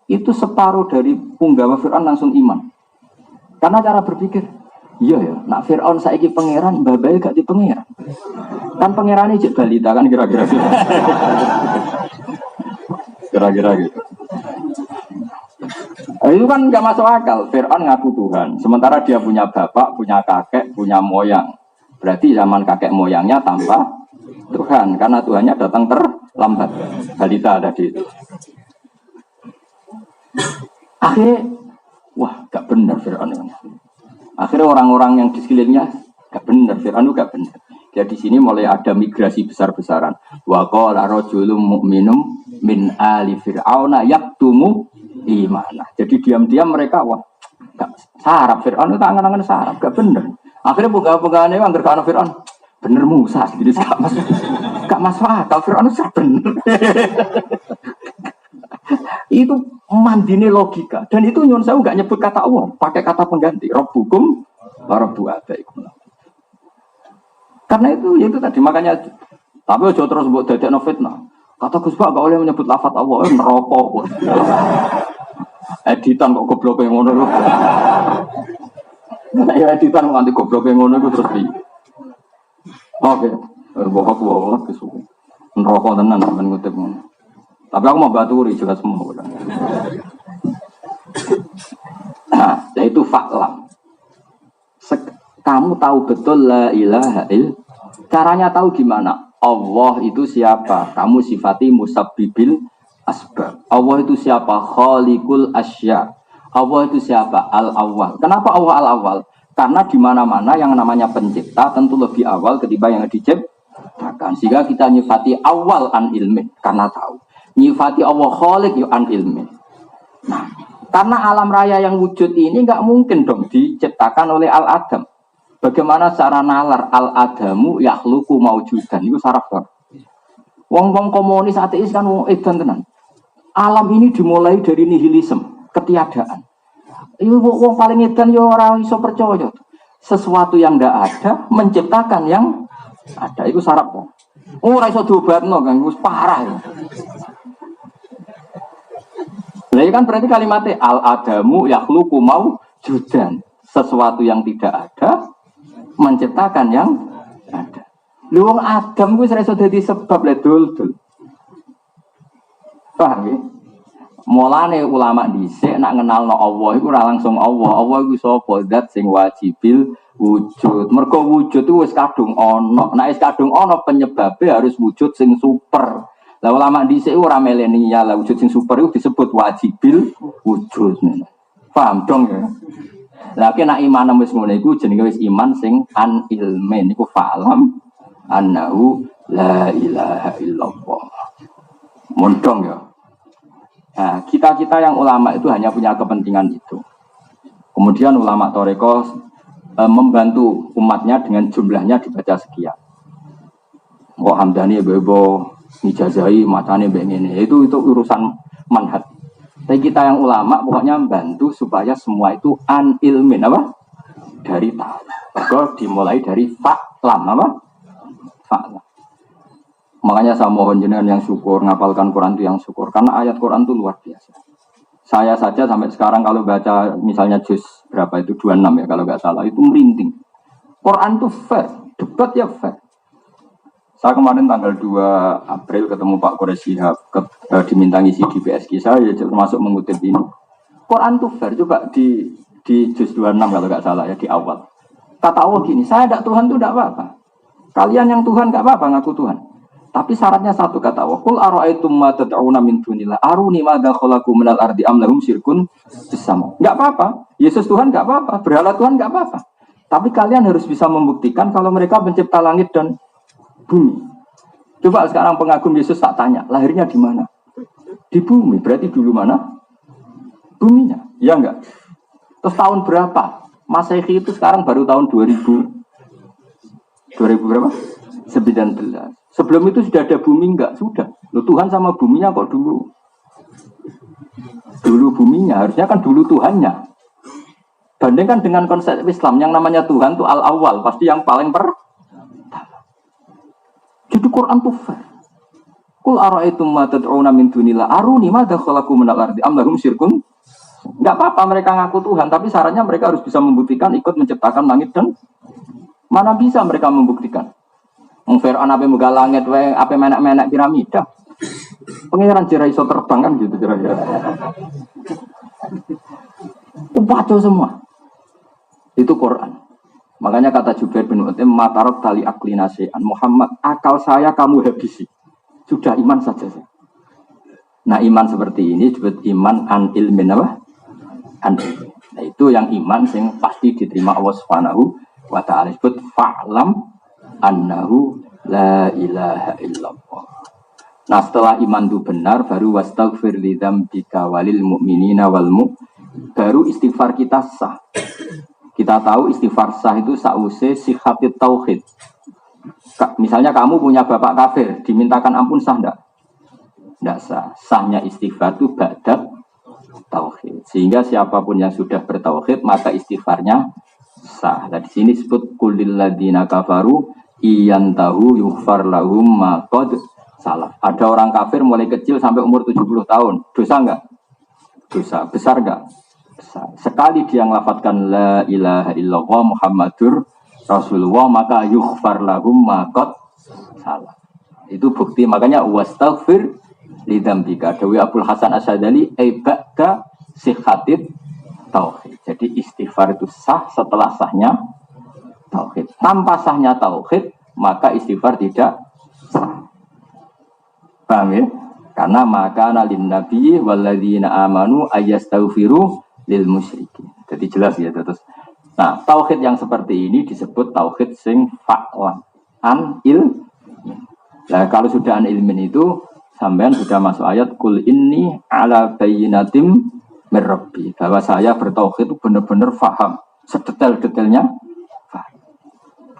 itu separuh dari punggawa Fir'aun langsung iman. Karena cara berpikir, iya ya, nak Fir'aun saiki pangeran, babai gak di pangeran. Kan pangeran ini balita kan kira-kira gitu. Kira-kira gitu. Itu kan gak masuk akal. Fir'aun ngaku Tuhan, sementara dia punya bapak, punya kakek, punya moyang. Berarti zaman kakek moyangnya tanpa Tuhan, karena Tuhannya datang terlambat. Balita tadi itu. Akhirnya, wah, gak benar Fir'aun. Akhirnya orang-orang yang di sekelilingnya gak benar, Fir'aun itu gak benar. Ya di sini mulai ada migrasi besar-besaran. Wa qala rajulun mu'minum min ali fir'auna yaktumu imana. Jadi diam-diam mereka wah, gak sarap Fir'aun itu angan-angan sarap, gak benar. Akhirnya buka-bukaannya anggar kana Fir'aun. Bener Musa, jadi gak masuk akal Fir'aun itu bener. Itu mandine logika dan itu nyuwun sewu gak nyebut kata Allah, pakai kata pengganti Rabbukum wa rabbu abaikum. Karena itu tadi makanya tapi aja terus mbok dadekno fitnah. Kata Gus Pak gak boleh menyebut lafaz Allah, neraka. Editan kok goblok yang ngono lho. Ya editan nganti goblok yang ngono iku terus di. Oke, bohong kesuwen. Neraka tenan sampean ngutip ngono. Tapi aku mau baturi jelas semua. Nah, yaitu faklam. Kamu tahu betul la ilaha illallah. Caranya tahu gimana? Allah itu siapa? Kamu sifati musabbibil asbab. Allah itu siapa? Khaliqul asya. Allah itu siapa? Al-awwal. Kenapa Allah al-awwal? Karena di mana-mana yang namanya pencipta tentu lebih awal ketimbang yang diciptakan. Sehingga kita nyifati awal an ilmin karena tahu. Nyifati Allah khaliq yu an ilmin. Nah, karena alam raya yang wujud ini nggak mungkin dong diciptakan oleh al-adam. Bagaimana cara nalar al-adamu yakhluqu maujudan itu saraf kan. Wong-wong komunis ateis kan wong edan tenan. Alam ini dimulai dari nihilisme, ketiadaan. Itu wong paling edan yo ora iso percaya. Sesuatu yang ndak ada menciptakan yang ada itu saraf kan. Ora iso diobatno kan wis parah. Lah kan berarti kalimatnya al-adamu yakhluqu maujudan. Sesuatu yang tidak ada menciptakan yang ada. Lu wong Adam kuwi iso dadi sebab le dul-dul. Paham ya? Mulane ulama dhisik nak ngenalno Allah iku ora langsung Allah. Allah iku sapa? Zat sing wajibil wujud. Mergo wujud itu wis kadung ana. Nek wis kadung ana penyebabe harus wujud sing super. Lah ulama dhisik ora milenial, lah wujud sing super itu disebut wajibil wujud. Paham dong ya? Lah nek iman wis ngono iku jenenge wis iman sing an ilmin iku falam annahu la ilaha illallah. Montong ya. Nah, kita yang ulama itu hanya punya kepentingan itu. Kemudian ulama Toreko membantu umatnya dengan jumlahnya dibaca sekian. Kok Hamdani bebo nijazai macane mbek ngene. Itu urusan manhaj. Tapi kita yang ulama pokoknya bantu supaya semua itu an ilmin apa? Dari tahu. Maka dimulai dari fa'lam apa? Fa'lam. Makanya saya mohon jenengan yang syukur ngapalkan Quran itu yang syukur karena ayat Quran itu luar biasa. Saya saja sampai sekarang kalau baca misalnya juz berapa itu 26 ya kalau nggak salah itu merinding. Quran itu fair, debat ya fair. Saya kemarin tanggal 2 April ketemu Pak Quraisy Shihab diminta ngisi di PSK saya termasuk mengutip ini. Quran itu fair coba di juz 26 kalau nggak salah ya di awal. Kata Allah gini, saya tidak Tuhan itu tidak apa-apa. Kalian yang Tuhan nggak apa-apa ngaku Tuhan. Tapi syaratnya satu kata Allah, qul ara'aitum ma tad'una min dunillah aruni madza khalaqu minal ardi am lahum syirkun fis sama. Enggak apa-apa. Yesus Tuhan enggak apa-apa, berhala Tuhan enggak apa-apa. Tapi kalian harus bisa membuktikan kalau mereka pencipta langit dan bumi. Coba sekarang pengagum Yesus tak tanya, lahirnya di mana? Di bumi. Berarti dulu mana? Buminya. Ya enggak? Terus tahun berapa? Masehi itu sekarang baru tahun 2000 berapa? 19. Sebelum itu sudah ada bumi enggak? Sudah. Loh, Tuhan sama buminya kok dulu? Dulu buminya, harusnya kan dulu Tuhannya. Bandingkan dengan konsep Islam yang namanya Tuhan itu al-awwal, pasti yang paling pertama. Jadi Quran itu fair. Qul ara'aitum ma tad'una min dunillah aruni madza khalaqu minal ardi am lahum syirkun. Enggak apa-apa mereka ngaku Tuhan, tapi syaratnya mereka harus bisa membuktikan ikut menciptakan langit dan mana bisa mereka membuktikan? Fir'aun ape muga langit wae ape menak-menak piramida. Pangeran jera iso terbang kan gitu kira-kira. Kacau semua. Itu Quran. Makanya kata Jubair bin Mut'im matarok tali akli nasi'an Muhammad akal saya kamu habisi. Sudah iman saja. Nah iman seperti ini disebut iman an ilmin apa? An ilmin. Nah itu yang iman yang pasti diterima Allah Subhanahu wa ta'ala disebut fa'lam annahu la ilaha illallah. Nah setelah iman itu benar baru wastaghfir lidzambika walil mu'minina wal baru istighfar kita sah. Kita tahu istighfar sah itu sause sihatit tauhid. Misalnya kamu punya bapak kafir dimintakan ampun sah enggak? Enggak sah. Sahnya istighfar itu ba'da tauhid. Sehingga siapapun yang sudah bertauhid maka istighfarnya sah. Nah, di sini disebut kulil ladina kafaru iyan tahu yughfar lahum ma qad salaf. Ada orang kafir mulai kecil sampai umur 70 tahun. Dosa enggak? Dosa. Besar enggak? Besar. Sekali dia ngelafadzkan la ilaha illallah Muhammadur Rasulullah maka yughfar lahum ma qad salaf. Itu bukti makanya wastaghfir lidzambika. Dewi Abdul Hasan Asy'adzali ba'da sihhatit tauhid. Jadi istighfar itu sah setelah sahnya tauhid. Tanpa sahnya tauhid, maka istighfar tidak sah. Paham ya? Karena maka nalin nabi walladzina amanu ayastaghfiru lil musyrikin. Jadi jelas ya terus. Nah, tauhid yang seperti ini disebut tauhid sing fa'lam an il. Nah, kalau sudah an ilmin itu sampean sudah masuk ayat kul inni ala bayyinatim mir rabbi. Bahwa saya bertauhid itu benar-benar faham sedetail-detailnya.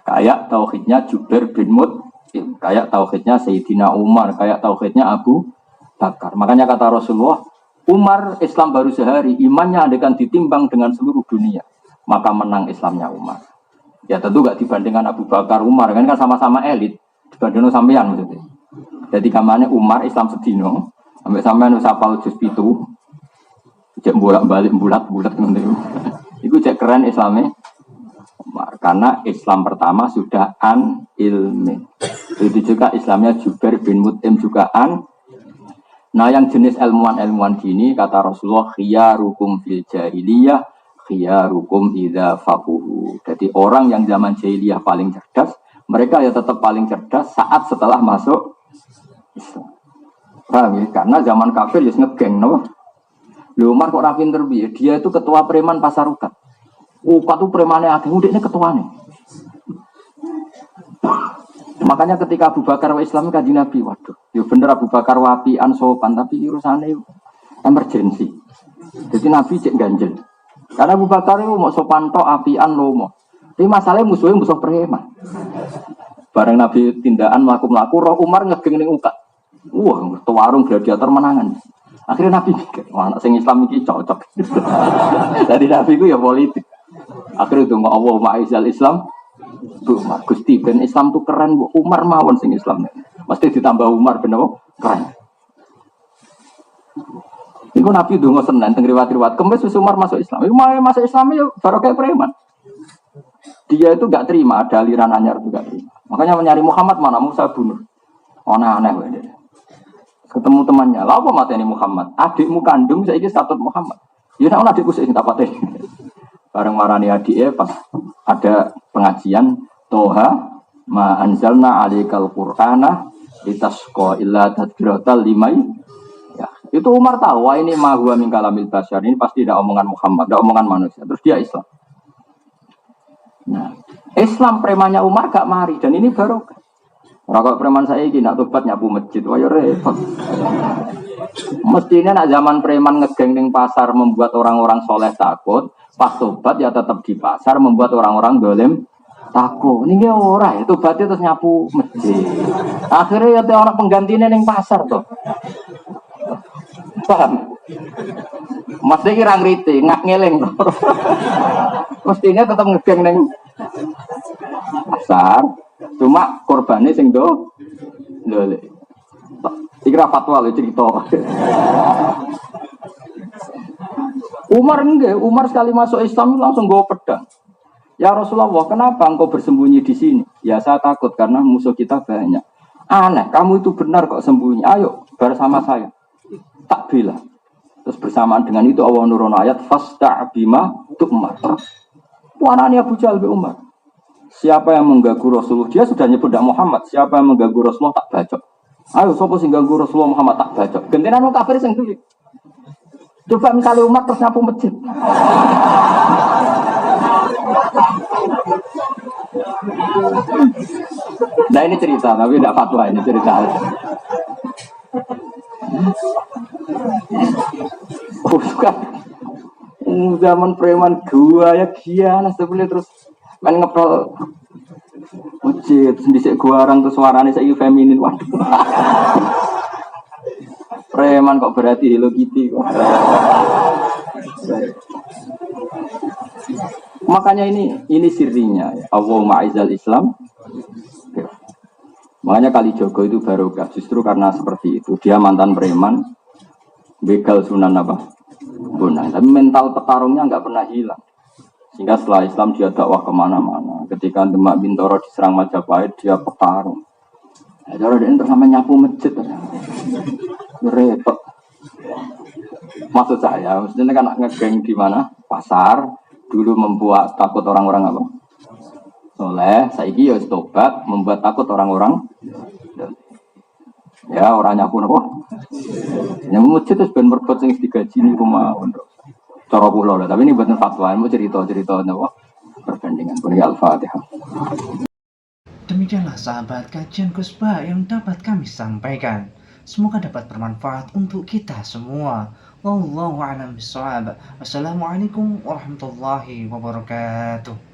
Kayak tauhidnya Jubair bin Mut'im, kayak tauhidnya Sayyidina Umar, kayak tauhidnya Abu Bakar. Makanya kata Rasulullah, Umar Islam baru sehari, imannya andaikan ditimbang dengan seluruh dunia, maka menang Islamnya Umar. Ya tentu gak dibandingkan Abu Bakar, Umar, kan sama-sama elit, dibandingkan sampean maksudnya. Jadi kamarnya Umar Islam sedino, sampai sampean wis hafal juz 7, cek bolak-balik bulat-bulat ngono. Iku cek keren Islamnya. Karena Islam pertama sudah an ilmin. Itu juga Islamnya Jubair bin Mut'im juga an. Nah yang jenis ilmuwan-ilmuwan gini kata Rasulullah khiyarukum fil jahiliyah khiyarukum idza faquhu. Jadi orang yang zaman jahiliyah paling cerdas, mereka ya tetap paling cerdas saat setelah masuk Islam. Paham ya? Karena zaman kafir ya ngegeng no. Umar kok ra pinter piye? Dia itu ketua preman pasar ukat. Ukat itu premane akeh, udekne ketuane. Makanya ketika Abu Bakar wa Islam kanjeng Nabi, waduh, ya bener Abu Bakar wapian sopan tapi urusane emergensi. Jadi Nabi cek ganjel. Karena Abu Bakar itu mau sopan tok apian lomo. Tapi masalahnya musuhnya musuh preman. Bareng Nabi tindakan mlaku-mlaku roh Umar ngegeng ning ukat. Wah, warung gladiator menangan. Akhirnya Nabi mikir, wah anak sing Islam iki cocok. Jadi Nabi ku ya politik. Akhirnya itu Allah ma'izal Islam. Bu Umar, Gusti ben Islam tuh keren Bu Umar mawon sing Islam. Mesti ditambah Umar ben apa? Keren. Iku Nabi donga Senin teng riwayat-riwayat Kemis wis Umar masuk Islam. Iku mau masuk Islam ya barokah preman. Dia itu enggak terima ada aliran anyar itu enggak terima. Makanya mencari Muhammad mana Musa bunuh. Aneh wae. Ketemu temannya, "Lah apa mateni Muhammad? Adikmu kandung saiki statut Muhammad." Ya nek ana adikku sing tak pateni. Bareng marani adike pas ada pengajian Toha ma anzalna alaikal qur'ana litasqa illa tadhkiratal limai. Ya, itu Umar tahu wah ini ma huwa min kalamil basyar, ini pasti tidak omongan Muhammad, tidak omongan manusia. Terus dia Islam. Nah, Islam premannya Umar gak mari dan ini barokah. Ora kok preman saiki nak tobat nyapu masjid, wah ya repot. Mestinya nak zaman preman ngegeng ning pasar membuat orang-orang soleh takut, pas tobat ya tetap di pasar membuat orang-orang dolim takut. Ini ora ya tobatnya terus nyapu masjid. Akhirnya ya orang penggantinya ning pasar tuh. Paham? Mesti kira ngerti, ngak ngeling. Mestinya tetap ngegeng ning pasar. Cuma korbannya sing do lho. Iki fatwa lho cerita. Umar enggak, Umar sekali masuk Islam langsung bawa pedang. Ya Rasulullah, kenapa engkau bersembunyi di sini? Ya saya takut karena musuh kita banyak. Aneh, kamu itu benar kok sembunyi. Ayo bersama saya. Tak bilang. Terus bersamaan dengan itu Allah nurun ayat fasta' bima tu'mar. Wananya Abu Jahal bin Umar. Siapa yang mengganggu Rasulullah? Dia sudah nyebut Muhammad. Siapa yang mengganggu Rasulullah tak bacok. Ayo sapa sing ganggu Rasulullah Muhammad tak bacok. Gentenan wong kafir sing duwe. Coba misalnya Umar terus nyapu masjid. Nah ini cerita, tapi tidak fatwa, ini cerita. Oh suka zaman preman gua ya giana sebelum terus main ngepel masjid sendiri gua orang tuh suaranya saya feminin waduh. Preman kok berarti Hello Kitty kok. Makanya ini sirinya ya. Allahumma aizal Islam. Makanya Kali Jogo itu barokah justru karena seperti itu. Dia mantan preman, begal Sunan apa? Bonang. Tapi mental petarungnya nggak pernah hilang. Sehingga setelah Islam dia dakwah kemana-mana. Ketika Demak Bintoro diserang Majapahit dia petarung. Cara dia terus sampai nyapu masjid. Repot. Maksud saya, maksudnya kan ngegeng di mana? Pasar. Dulu membuat takut orang-orang apa? Soleh, saiki ya tobat membuat takut orang-orang. Ya orang nyapu apa? Yang masjid terus ben merpot sing digaji niku mawon. Cara kula lho, tapi ini buatan fatwa, mau cerita-cerita napa? Perbandingan pun Al-Fatihah. Demikianlah sahabat kajian Kusba yang dapat kami sampaikan. Semoga dapat bermanfaat untuk kita semua. Wallahu a'lam bishawab. Wassalamualaikum warahmatullahi wabarakatuh.